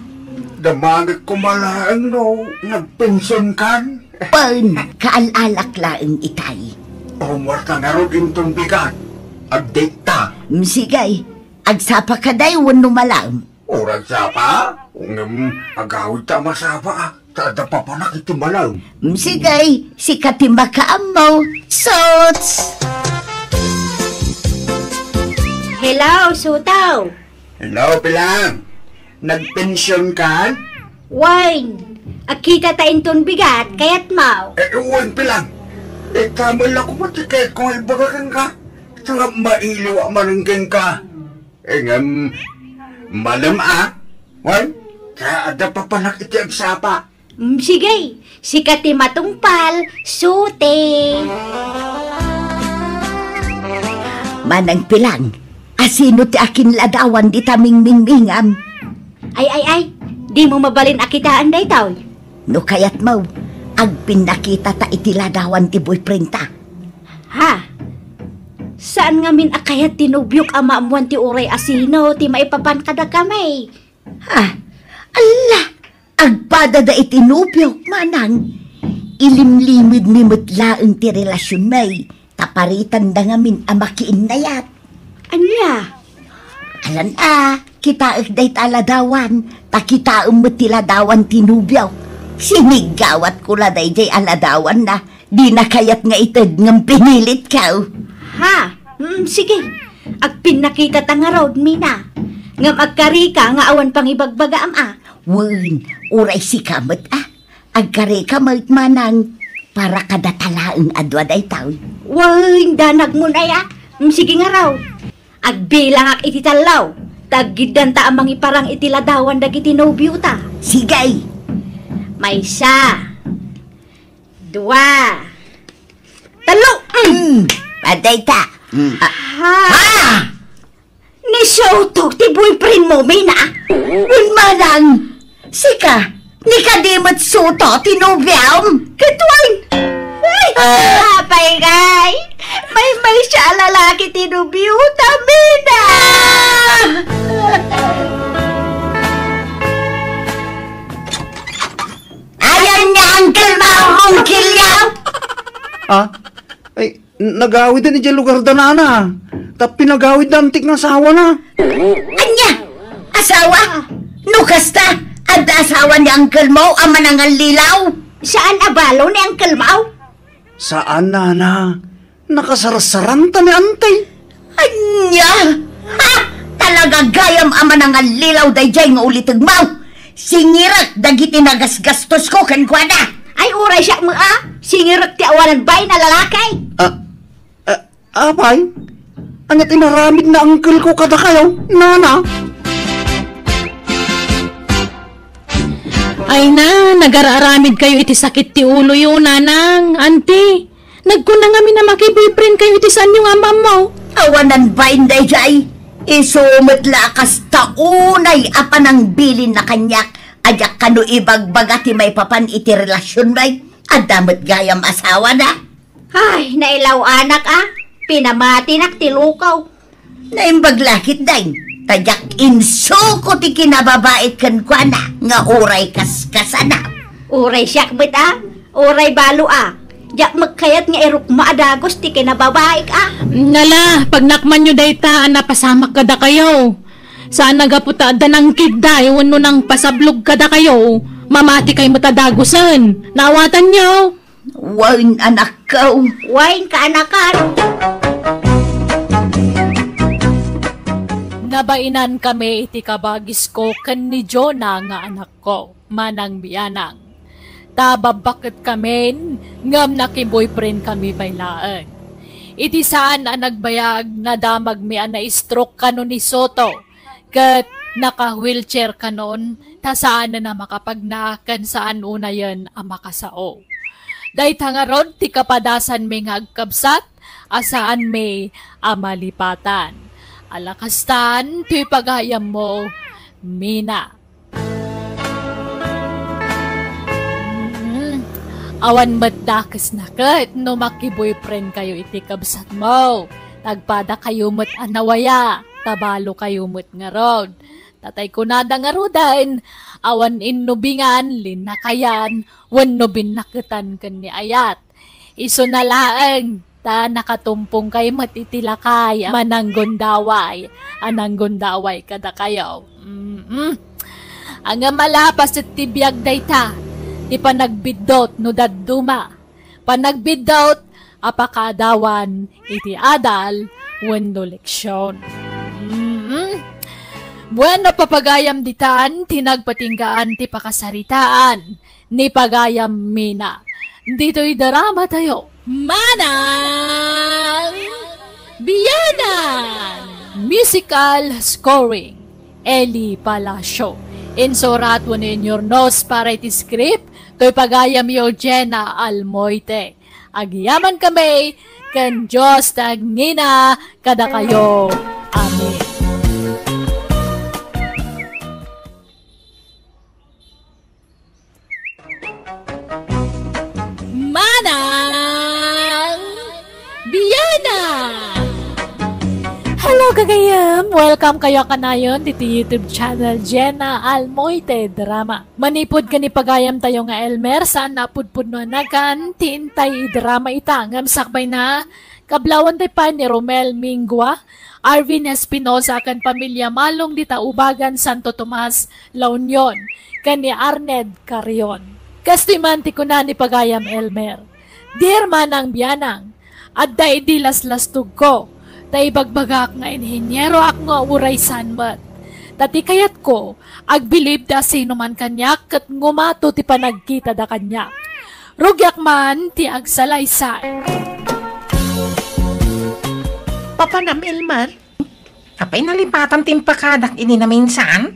Damagit ko malaang no, nagpension kan. Pan, kaalalak laeng itay. Pumarta nga rin intong bigat. Update ta. Sigay, agsapa ka day, wano malam. Urag sapa. Agawid ta masapa. Tada pa pa nakitimbalaw. Sigay, si katimbakaan mo. Sots! Hello, Sutaw. Hello, Pilang. Nagpensyon ka? Wine, akita ta inton bigat, kayat mau. Uwan, Pilang. Kamal ako matikit kung ibagakan ka. Sanga mailiw ang maringgeng ka. Malam Wan, kaya ada pa panak iti agsapa. Sige, si katimatungpal, sute. Manang Pilang, asino ti akin ladawan di taming mingmingam. Ay, di mo mabalin akitaan day tao. No kayat mo, agpinakita ta iti ladawan ti boyfriend ta. Ha? Saan nga min akayat tinubyok ama amuan ti uray asino ti maipapan kada kamay? Ala, agpada da itinubyo, manang. Ilimlimid ni mutlaang ti relasyon may, taparitan da ngamin amakiin na yat. Anya? Alan kita day taladawan, takita mo ti ladawan tinubyo. Sinigawat ko la day jay aladawan na, di na kayat nga itad ngam pinilit ka. Ha? Sige. Agpinakita ta nga road, mina. Ngam agkarika nga awan pang ibagbaga Wen, uray si kamot agkarika manang para kada talaang adwa day taon. Wen, danag mo na ya. Sige nga raw. Agbilang ak iti talaw. Taggidan ta amang iparang itiladawan dagiti nobyo ta. Sigay. May isa. Dua. Talo. Paday ta. Ha? Ni Soto, ti boyfriend mo, may na? Unmanang. Sika. Ni kadimot suto tinubyaw. Katwang! Apay kay! May siya lalaki tinubyo, tamina! Ayan niya, Uncle Mahong Kilyaw. Ah? Ay, nagawid din dyan lugar da na. Tapi nagawid da antik nga asawa na. Anya? Asawa? Nukasta? At asawa ni Uncle Mo, ama ng lilaw? Saan abalo ni Uncle Mau? Saan, nana? Nakasarasaran ta ni antay. Anya? Ha? Talaga gayam ama ng lilaw dayjay nga ulitag Mau. Singirak dagiti nagasgastos ko kankwana. Ay, uray siya mo Singirat ti awanan bay na lalakay. Apay? Angat inaramid na uncle ko kada kayo, nana? Ay na, nag-araramid kayo iti sakit ti ulo yun, nanang. Auntie, nagkuna nga na makiboyfriend kayo iti saan yung amam mo. Awanan ba inday jay? Isumot lakas taunay apan ang bilin na kanyak. Ayak kano ibagbaga ti may papan iti relasyon bay. Adamot gayam asawa na. Ay, nailaw anak Pinamati nak tilukaw. Naimbaglakit day. Tadyak inso ko ti kinababait kan kwa na. Nga uray kaskasana. Uray siyak bit Uray balo Diyak magkayat nga eruk maadagos ti kinababaik Nala, pag nakman nyo dayta, napasamak kada kayo. Saan nagaputa danang kidday, wano nang pasablog kada kayo. Mamati kayo matadagusan. Nawatan nyo. Wain anak ko. Wain ka anakan. Nabainan kami iti kabagis ko kan ni Jonah nga anak ko, manang biyanang. Tababakit kami, ngam na boyfriend kami bailaan. Iti saan ang nagbayag na damag mi na stroke kanon ni Soto, kat naka-wheelchair kanon, ta saan na makapagnakan saan una yan ang makasao. Dahil tangaron, ti kapadasan may ngagkabsat, asaan may amalipatan. Alakastan, ti pagayam mo, Mina. Awan matdakas na kat, no makiboyfriend kayo iti kabsat mo. Tagpada kayo mat anawaya, tabalo kayo mat nga rod. Tatay ko nada nga rodan, awan innubingan, linakayan, wano binakatan kan ni ayat. Iso na laang, ta nakatumpong kay matitilakay, mananggondaway, ananggondaway kada kayo. Ang malapas at tibiyag dayta, di pa nagbidot no dadduma. Panagbidot, apakadawan, iti adal, wano leksyon. Bueno, papagayam ditan, tinagpatinggaan ti pakasaritaan, ni pagayam Mina. Dito'y darama tayo. Manang Biyanan! Musical scoring, Eli Palacio. Insurat mo in your notes para iti script, to'y pagayam yo Jenna Almoite. Agyaman kami, kan Diyos tagngina, kada kayo. Amen. Manang Biyanan! Hello kagayam! Welcome kayo kanayon dito YouTube channel Jenna Almoite Drama. Manipod ka ni pagayam tayo nga Elmer saan napudpud no nagan tintay drama ita ngam sakbay na kablawan tay pa ni Romel Mingwa, Arvin Espinosa kan pamilya Malong di Taubagan Santo Tomas, La Union, kan ni Arned Carrion. Kastimanti ko na ni pagayam Elmer. Dear Manang Biyanang, at da idilas-lastug ko, ta ibagbagak nga inhinyero ak nga uray sanbat. Tati kayat ko, agbilib da sino man kanyak, kat ngumato ti panagkita da kanyak. Rugyak man ti agsalaysay. papanam, Elmer. Apay nalipatan timpakadak ini na minsan.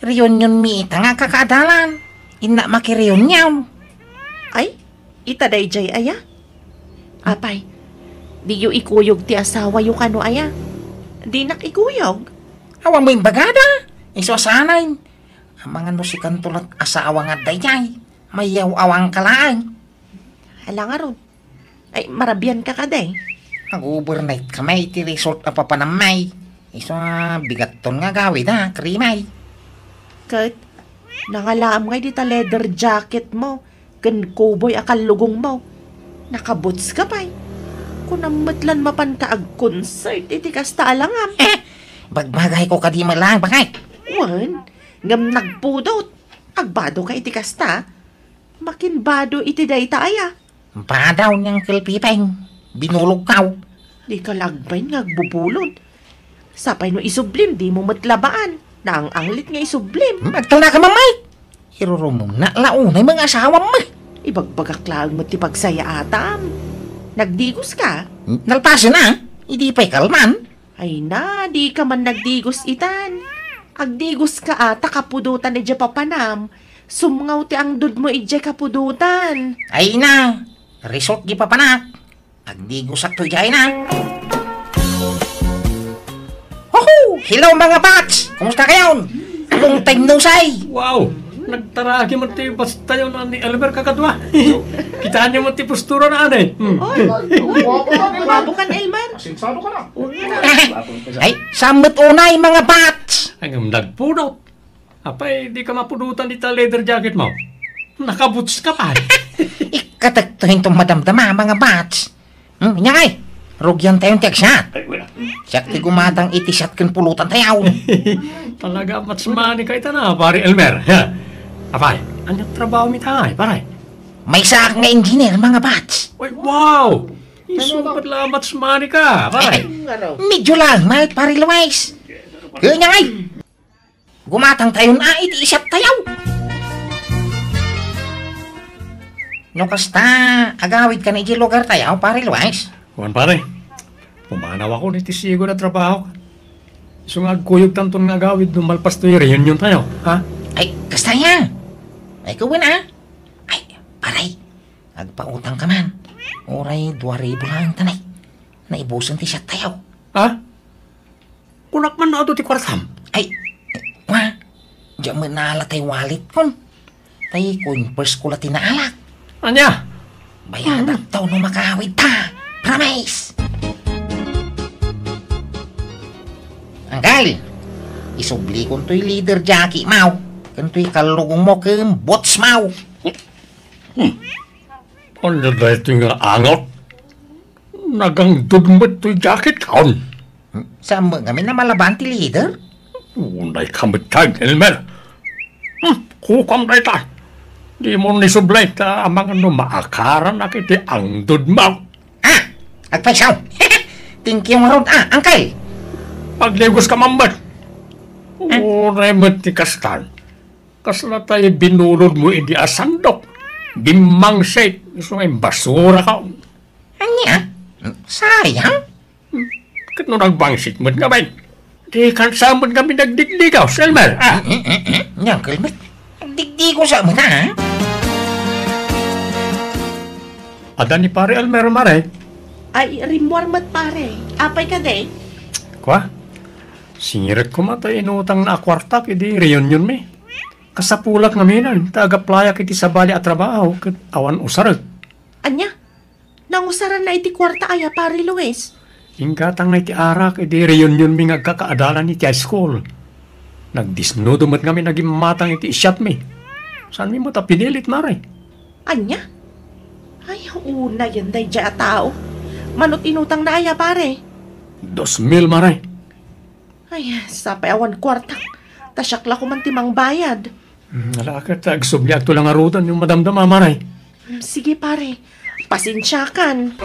Reunion mi ita nga kakadalan. Ina makireunyaw. Ay, itaday jay aya. Apay, di yu ikuyog ti asawa yu kano aya. Di nak ikuyog. Awang mo yung bagada. Isosanay. Ang mga nusikan tulad asawa nga dayay. Mayaw awang kalaan. Hala nga ron. Ay, marabyan ka kaday. Mag-overnight kamay ti resort na papanamay. Iso bigat ton nga gawid ha, krimay. Kat, nangalaam ngay dita leather jacket mo. Kan cowboy akal lugong mo. Nakaboots ka pa'y. Kung namatlan mapan ka ag concert, iti kasta alangam. Bagbagay ko kadi malang bakay. Wan, ngam nagpudot. Agbado ka iti kasta. Makinbado iti dayta aya. Padaw niyang kilpipeng. Binulog kaw. Di ka lagbay nga agbubulod. Sapay no isublim, di mo matlabaan. Na ang anglit nga isublim. Magtala ka mamay. Irurumong na launay mga asawa mo. Ibagbagak lang mo ti pagsaya atam. Nagdigos ka? Nalpasin na. Hindi pa'y kalman. Ay na, di ka man nagdigos itan. Agdigos ka ata kapudutan ija papanam. Sumngaw ti ang dud mo ija kapudutan. Ay na. Resort di pa panak. Agdigos at tuyay na. Hoho! Hello mga bats! Kumusta kayo? Long time no say. Wow! Nagtaragi mo ti basta yun ni Elmer kakadwa. Kitaan niyo mo ti postura na ane. Babo kan Elmer. Sinsado ka na. Ay, samot unay mga bats! Ang nagpudot. Apay, di ka mapudutan dita leather jacket mo. Nakaboots ka pa. Ikatagtuhin tong madamdama mga bats. Nyay! Rugyan tayong tiyagsat. Siyak ti gumatang itisat kan pulutan tayaw. Talaga matsmani ka ita na, pare Elmer. Apay, anyang trabaho mi tayo, pare? May sak nga engineer mga bats. Uy, wow! Isupat lang matsmani ka, pare. Medyo lang, mait pare Luwais. Kaya nyay! Gumatang tayo na itisat tayaw. No kasta, agawid ka na iji lugar tayaw, pare Luwais. Kuhan pare, pumanaw ako ni tisigo na trabaho. So nga kuyog tanton nga gawid nung malpas to yung reunion tayo, ha? Ay, kasta yan. Ay, kawin ha. Ay, paray, agpautang ka man. Oray, 2,000 lang tanay. Naibusan ti siya tayaw. Ha? Kunak man na ito ti kwartam. Ay, diyan mo naalatay walit kon. Tay, kun first ko lati naalak. Anya? Bayadak taw no makawid ta. Promise! Anggal, isubli kon to'y leader Jackie mau. Kan to'y kalugong mo kem bots mau. Ano na ito nga angot? Nagang dudmot to'y jacket kaon. Saan mo kami na malaban ti leader? Unay kamitag, Elmer. Kukam na ita. Di mo nisublay ta amang ano maakaran na kiti ang dudmaw. Agpaisaw! Thank you nga ron, angkay! Paglegos ka mambat. Remot ni Kastan. Kasla tayo binulod mo hindi asandok. Bimang shake. Gusto nga yung basura ka. Anya? Sayang? Kat nung nagbangsit mo nga ba? Di kansamon kami nagdigdigaw, Selmer. Yang kalmit. Digdi ko sa mga, ha? Ada ni pare Elmer Mare. Ay, rimwar mat pare. Apay ka de? Kwa? Singirat ko matay inutang na akwarta kiti reunion mi. Kasapulak namin taga-playa kiti sabali at trabaho kat awan usarag. Anya? Nangusaran na iti kwarta aya pare Luis. Ingkatang na iti arak iti reunion mi nga kakaadalan iti high school. Nagdisnudo mat kami naging matang iti isyat mi. Saan mi mo ta pinilit mare? Anya? Ay, una yan day dya tao. Manot inutang na aya pare. 2,000 mare. Ay, sapay awan kwarta. Tasyakla ko man timang bayad. Nalakat, agsubyak to lang arutan yung madamdama mare. Sige pare, pasensyakan.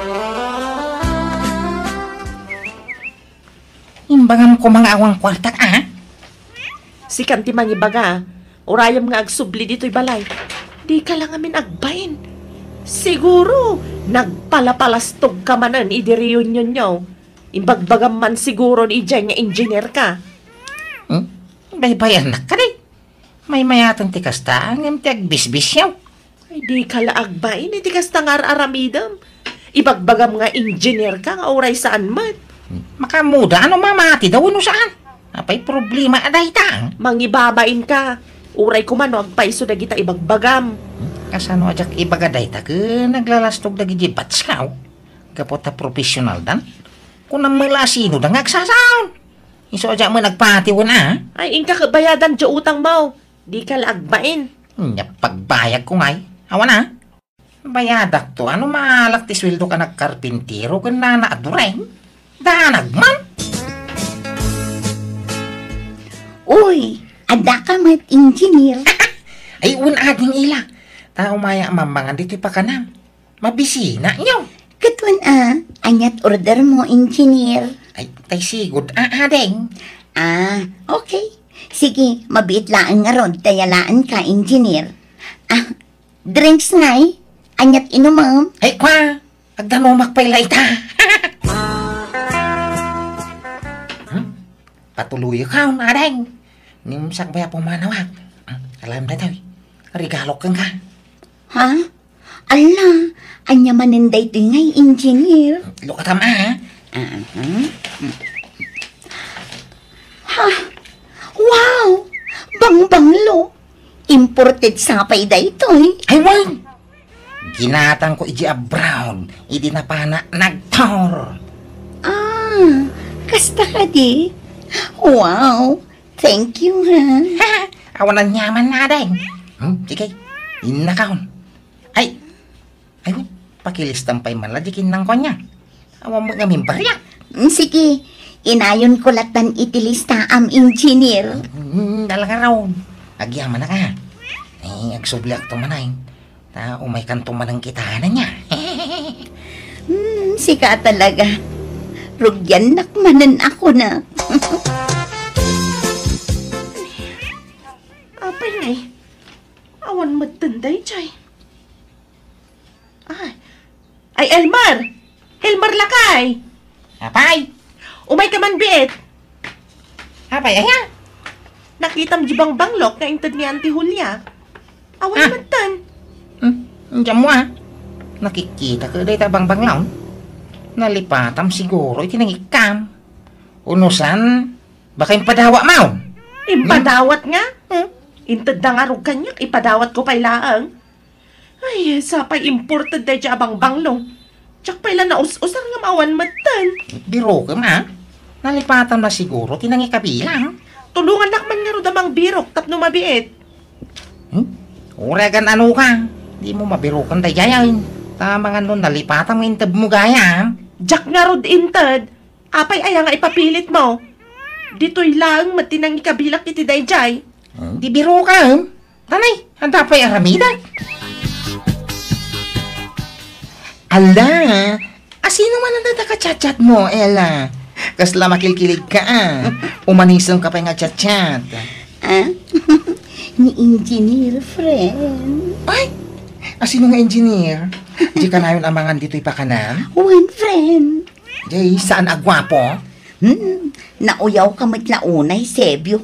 Imbangan ko mga awang kwartak, ah? Si kanti mangibaga, urayam nga agsubli dito'y balay. Di ka lang amin agbain. Siguro, nagpalapalastog ka manan idi reunion nyo. Imbagbagam man siguro ni Ijay nga engineer ka. Baybayan na ka rin. May mayatan ti kasta, ngam ti agbisbis yaw. Ay, di ka laag ba? Hindi kas tangar aramidam. Ibagbagam nga engineer ka nga oray saan man. Makamuda, ano mamati daw no saan? Apay problema aday tang. Mangibabain ka. Uray ko man, agpaiso na kita ibagbagam. Kasano ajak ibagaday ta ke naglalastog dagi jibats kaw. Kapot ta profesional dan. Kung namalasino da ngagsasaon. Iso ajak mo nagpatiwan na. Ay, ingka kabayadan dya utang mo. Di ka laagbain. Pagbayag ko ngay. Awan na. Bayadak to, ano malak ti sweldo ka nagkarpintero kan nanaadureng? Danag man. Uy, ada ka mat engineer. Ay, ading ila. Tao maya mamangan dito pa ka na. Mabisina nyo. Katwan anyat order mo engineer. Ay, tay sigod, adeng. Okay. Sige, mabiit laan nga ron, dayalaan ka engineer. Drinks ngay, anyat inumam. Ay, kwa, agdanumak pa'y laita. Patuloy ka, adeng. Nimsak baya pumanawag. Alam na tayo, regalo kang ka. Ha? Ala, anya maninday ito ngay engineer. Lukatam ha? Ha? Wow! Bang-banglo! Imported sapay da ito Ay, wan! Ginatang ko iji a brown, idi na pa na nagtor. Kasta ka di? Wow! Thank you, ha? Awan ang nyaman na, deng. Sige, inakaon. Ay, pakilistampay man ladikin ng konya. Awan mo ngamin barya. Sige, inayon ko latan itilista am engineer. Dalaga raw. Agyaman na ka. Agsublak to manay. Umay kanto man ang kitahanan niya. Sika talaga. Rugyan nakmanan ako na. Apay ngay. Awan matanday, Chay. Ay, Elmar! Elmar lakay! Apay! Umay ka man, Biet! Apay, aya! Nakitam jibang banglok na intad ni Auntie Julia. Awan matan. Diyan mo nakikita ka day tabang banglaw. Nalipatam siguro itinangikam. Unusan, baka impadawa mo. Impadawat nga? Intad na nga rog kanyak, ipadawat ko pa'y laang. Ay, sapay imported day dya abang banglong. Tsak pa'y na us-usang nga maawan matan. Biro ka ma. Nalipatam na siguro tinangikabilang. Tulungan nakman nga ro damang birok tapno mabiit. Uragan ano ka? Di mo mabirukan tayo gayain. Tama nga nun, nalipatan mo intab mo gaya. Jack nga rod intad. Apay aya nga ipapilit mo. Dito'y lang matinang ikabilak iti dayjay. Di biro ka. Tanay, handa pa'y aramida. Ala, asino man ang dadaka-chat-chat mo, Ella? Kasla makilkilig ka Umanisang ka pa nga chat-chat. Ni engineer, friend. Ay, asino nga engineer? Di ka na yun amangan dito'y pakanan? One friend. Di, saan agwapo? Nauyaw ka matlaunay, Sebyo.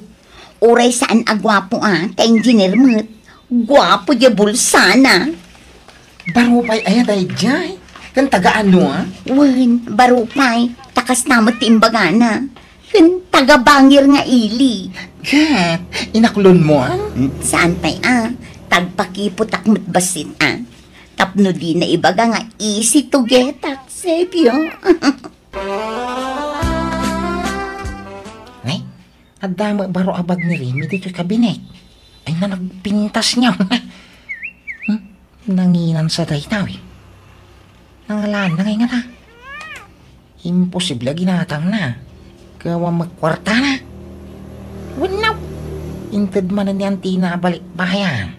Uray saan agwapo ka engineer mat. Gwapo di bulsana. Baro pa'y ayaday jay. Kan tagaan no Wan, baro pa'y. Takas namat timbagana. Kan taga-bangir nga ili. Kat, inaklon mo Saan pa'y tagpakipot akmat basit Tapno di na ibaga nga easy to get at Sebyo. Nay, adama baro abag ni Remy dito kabinet. Ay na nagpintas niya. Nanginan sa daytaw Nangalaan na ngayon na. Imposible ginatang na. Gawa magkwarta na. Wanaw. Intad man na niyan tinabalik bayan.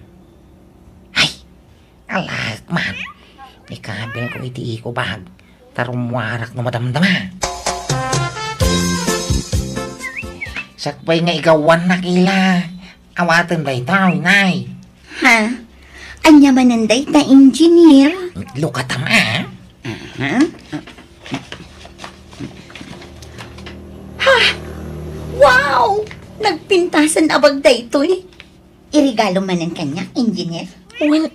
Ay, alag man. Ikabil ko iti ko bahag. Tarumwarak na madamdama. Sakbay nga igawan na kila. Awatan daytaw, nay. Ha? Anya mananday ta engineer? Lukatama Nagpintasan abag da ito eh. Irigalo man ang kanya, engineer. Wen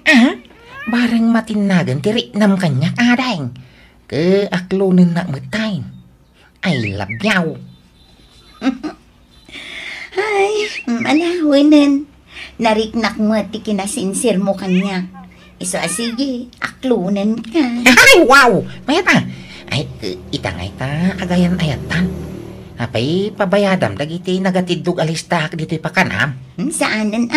barang matinagan tiri nam kanyak adang. Ke aklunin na matain. I love you. Ay, malawanan. Nariknak mo at kinasinsir mo kanya. Iso sige, aklunan ka. Ay, wow! Mayata. Ay, itangay ta, agayan ayatan. Apay, pabayadam, dagiti nagatidug alistak dito'y pakanam. Saanan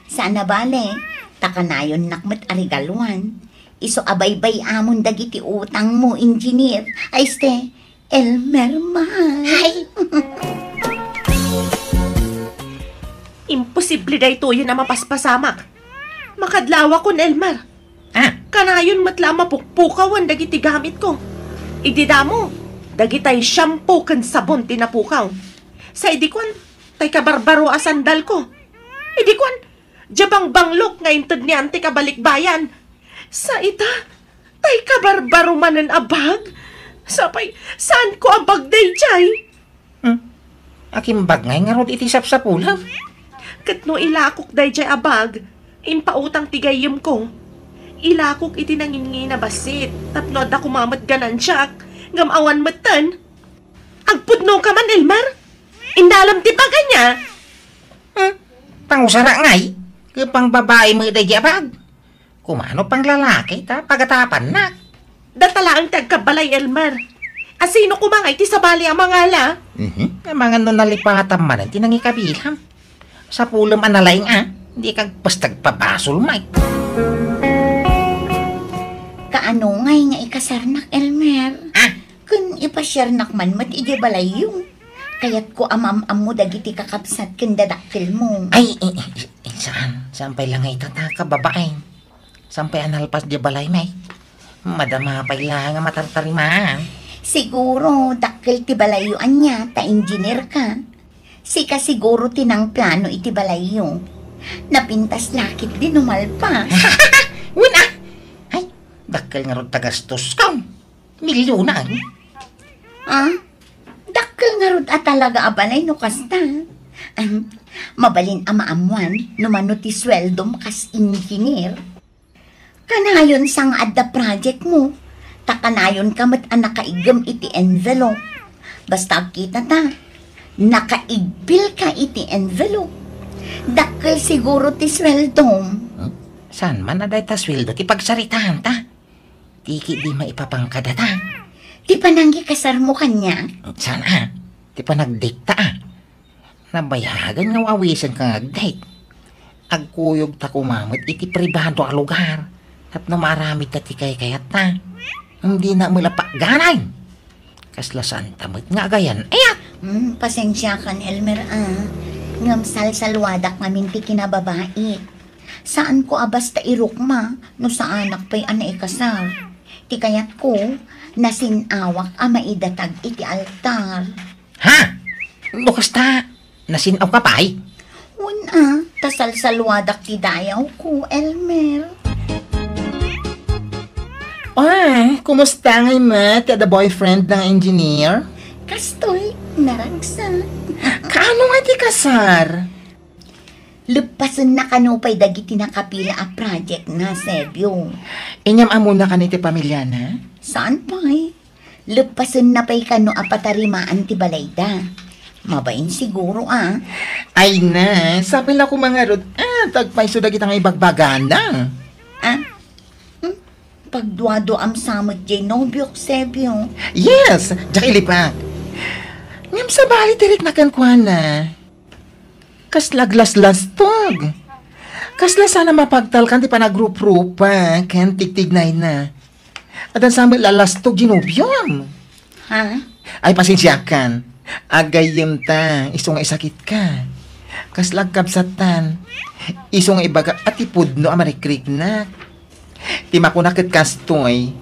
Sana bale. Takanayon nakmat arigaluan. Iso abaybay amon dagiti utang mo, engineer. Ay ste, Elmer mahal. Ay! Imposible da ito yun na mapaspasamak. Makadlawa ko, Elmer. Kanayon matla mapukpukawan dagiti gamit ko. Idida mo, dagitay shampoo kan sabon tinapukaw. Sa idikwan, tay kabarbaro a sandal ko. Idikwan, jabang banglok nga intod ni ante kabalikbayan. Sa ita, tay kabarbaro manan abag. Sapay, saan ko abag day chay? Akim bagay nga rod iti sapsapulaw. Kat no ilakok day chay abag, impautang tigayim ko. Ilakok iti nangingi na basit, tapno da kumamat ganan siyak, ngamawan matan. Agpudno ka man, Elmer? Indalam ti bagay niya. Pangusara ngay, kapang babae mo iti abag. Kumano pang lalaki ta, pagatapan na. Datala ang tagkabalay, Elmer. Asino kumangay ti sabali ang mga ala? Mga no nalipatan man, tinangi kabilang. Sa pulam analaing hindi kag pastag pabasol, Mike. Kaano ngay nga ikasarnak, Elmer? Kun ipasarnak man mat ije balayong. Kayat ko amam-am mo dagiti kakapsat ken dadaktil mo. Ay, saan? Sampay lang ay tataka babae. Sampay analpas di balay, May. Madama pa nga matartarimaan. Siguro, dakil ti balayuan niya, ta engineer ka. Sika siguro tinang plano iti balayo. Napintas lakit din umalpa. Wina! Ay, dakil nga ron tagastos ka. Milyonan. Dakil nga ron at talaga abanay no kasta. Mabalin amaamuan, numano ti sweldom kas engineer. Kanayon sang adda project mo. Takanayon ka mat nakaigam iti envelope. Basta kita ta, nakaigbil ka iti envelope. Dakkel siguro ti sweldom. Saan man na dahi ta sweldo ti pagsaritahan ta? Tiki di maipapangkada ta. Ti pananggi kasar mo kanya? Saan Ti panagdate ta Nabayagan nga wawisan ka ngagdate. Agkuyog ta kumamit iti pribado a lugar. At namaramid ta ti kayat ta. Hindi na mulapak ganay. Kaslasan tamit nga gayan. Ayak! Pasensya kan, Elmer, Ngam salsalwadak namin ti kinababait. Saan ko abasta irukma no sa anak pa'y ikasar. Ti kayat ko, nasinawak maidatag iti altar. Ha? Bukas ta, nasinaw ka pa'y? Tasalsalwadak ti dayaw ko, Elmer. Ay, kumusta ngay mat the boyfriend ng engineer? Kastoy, naragsa. Kaano nga ti kasar? Lupasan na kanupay dagiti nakapila a project na, Sebyo. Inyam amuna ka ni ti pamilya na? Saan pa'y? Lupasan na pa'y kano apatarimaan ti balayda. Mabain siguro, Ay na, sabi lang ko mga rod, tagpay so dagit ang ibagbagan na. Pagduado am samot jay nobyok, Sebyo. Yes, jak ilipak. Ngam sa bali tirik na kankwana. Kaslaglas-las tog. Kasla sana mapagtal kan ti panagrup-rupa, ken tigtignay na. At ang sambil lalastog ginubyom. Ay pasensyakan. Agayim ta, isong isakit ka. Kaslag kapsatan. Isong ibaga at ipudno amarikrik na. Ti makunakit kastoy,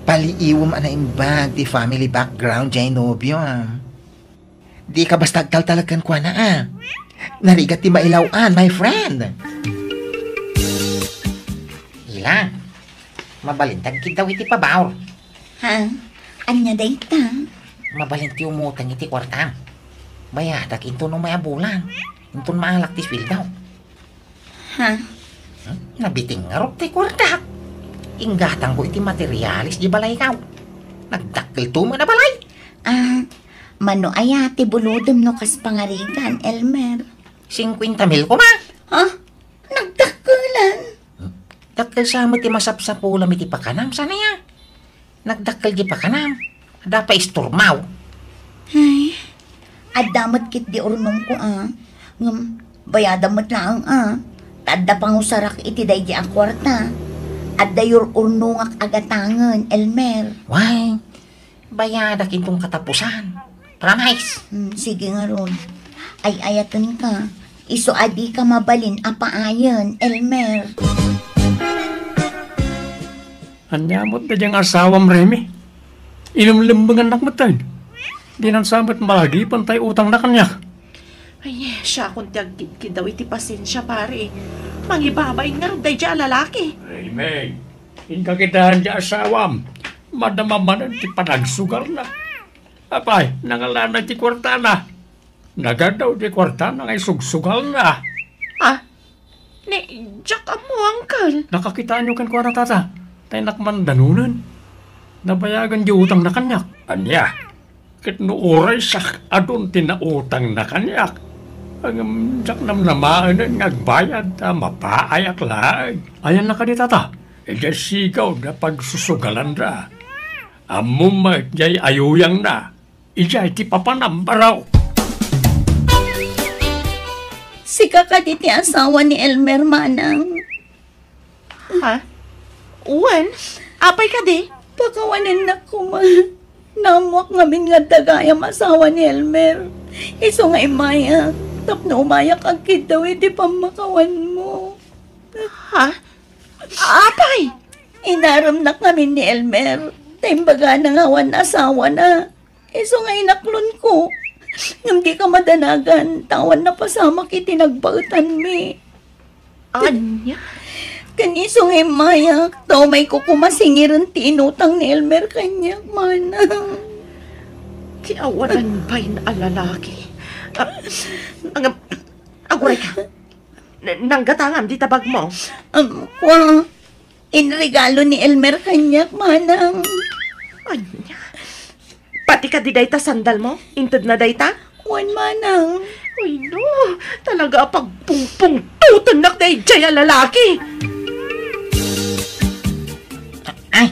paliiwom imbag ti family background jay nobyo. Di ka basta agtaltalagan kwa na Narigat ti mailawan, my friend. Ila, mabalintag kita iti pabaw. Anya day ta? Mabalinti umutang iti kwarta. Bayadak into no may abulan. Into maalak ti sweldo. Ha? Nabiting nga rop ti kwarta. Inggatang ko iti materialis di balay kaw. Nagdakil to mo na balay. Mano ayati buludom no kas pangarigan, Elmer. 50,000 ko ma. Ha? Nagdakulan. Dakil sa mo ti masapsapulam iti pakanam. Sana ya? Nagdakil di pakanam. Ada pa isturmaw. Ay, adamot kit di urnom ko bayadamot lang Tadda pangusarak iti day di ang kwarta. Adda yor urnungak agatangan, Elmer. Why? Bayadak itong katapusan. Promise. Sige nga ron. Ay ayatan ka. Iso adi ka mabalin apaayan, Elmer. Anyamot na diyang asawam, Remy. Inumlimbangan nak matan. Di nang samot malagi pantay utang na kanya. Ay, siya kung tiyagkid daw iti pasensya, pare. Mangibabay nga rin dahil lalaki. Remy, inkakitahan di asawam. Madamaman ti panagsugar na. Apay, nangalana ti kwarta na. Nagadaw ti kwarta na ngay sugsugal na. Ni, Jack mo, uncle. Nakakitaan nyo kan kwa na tata. Tay nakman danunan. Nabayagan di utang na kanyak. Anya, kit no oray sak adun tinautang na kanyak. Ang jak namnamaan na nagbayad ta mapaayak laag. Ayan na ka di tata. E di sigaw na pagsusugalan na. Amum jay ayuyang na. Ijay ti papanambaraw. Sika ka di ti asawa ni Elmer, manang. Ha? Uwan? Apay ka di? Pakawanan na ko, ma. Namuak ngamin nga dagayam asawa ni Elmer. Iso nga imaya. Tapno umayak ang kid daw, iti pamakawan mo. Ha? Apay? Inaram na kami ni Elmer. Taimbaga na ngawan asawa na. Iso nga inaklon ko. Ngam di ka madanagan, tawan na pasama kiti nagbautan mi. Anya? Kaniso nga mayak, tao may kukumasingiran ti inutang ni Elmer kanya, manang. Kiawanan ba'y na alalaki? Aguray ka. Nanggatangam di tabag mo. Kwa, inregalo ni Elmer kanya, manang. Anya? Pati ka di dayta sandal mo? Intod na dayta? Wan, manang. Uy, no. Talaga pagpungpung tutunak na ijay ang lalaki. Ay,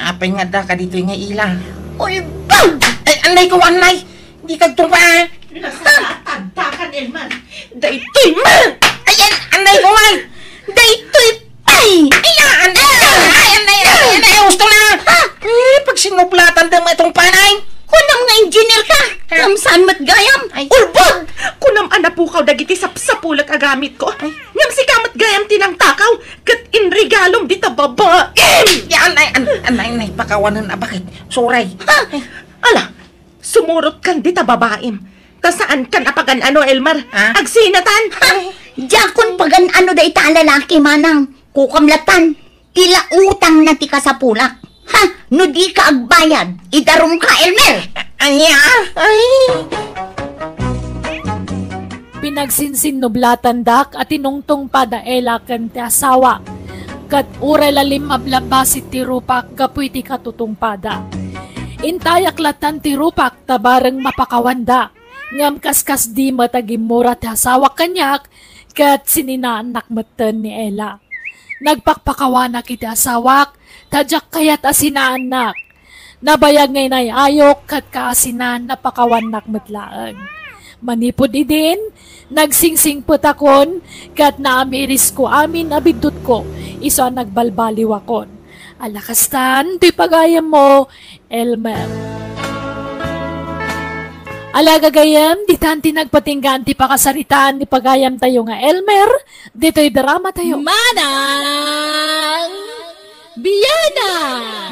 apay nga da ka dito nga ila. Uy, bang! Ay, anay ko, anay! Di ka tumpa! Nasatagtakan, Elman. Daytoy man! Ayan, anay ko, ay! Daytoy pay! Ayan, anay, gusto na! Pag sinuplatan din mo itong panay! Kunam nga engineer ka! Kamsan mat gayam! Ulbod! Kunam anapukaw dagiti sapulak agamit ko. Ngam si kamat gayam tinang takaw. Kat inregalom di tababaim! Anay, pakawanan na bakit? Suray. Ala, sumurot kan di tababaim. Ta saan kan apagan ano, Elmar? Agsinatan! Jakon pagan ano da ita lalaki, manang. Kukamlatan. Tila utang na ti ka sa pulak. Ha! No di ka agbayad. Idarom ka, Elmer! Anya! Ay! Pinagsinsin nublatan dak at tinungtong pa daela kan ti asawa. Kat ure lalim ablabasi ti rupak kapuy ti katutong pada. Intayak latan ti rupak tabareng mapakawanda. Ngam kaskas di matagimura ti asawa kanyak kat sininaanak matan ni Ella. Nagpakpakawanak iti asawak, tadyak kayat asinaanak. Nabayag ngay ayok kat kaasinan napakawanak matlaang. Manipod idin, nagsingsing putakon, kat naamiris ko amin abidut ko, iso nagbalbaliwakon. Alakastan, di pagayam mo, Elmer. Alagagayam, di tanti nagpatinggan ti pakasaritaan ni pagayam tayo nga Elmer, dito'y drama tayo. Manang Biyana!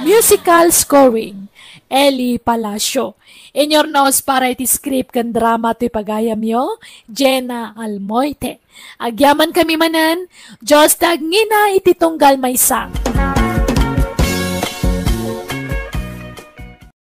Musical scoring, Eli Palacio. In your nose para iti script kan drama to'y pagayam yo, Jenna Almoite. Agyaman kami manan, Diyos tagngina iti tunggal may sang.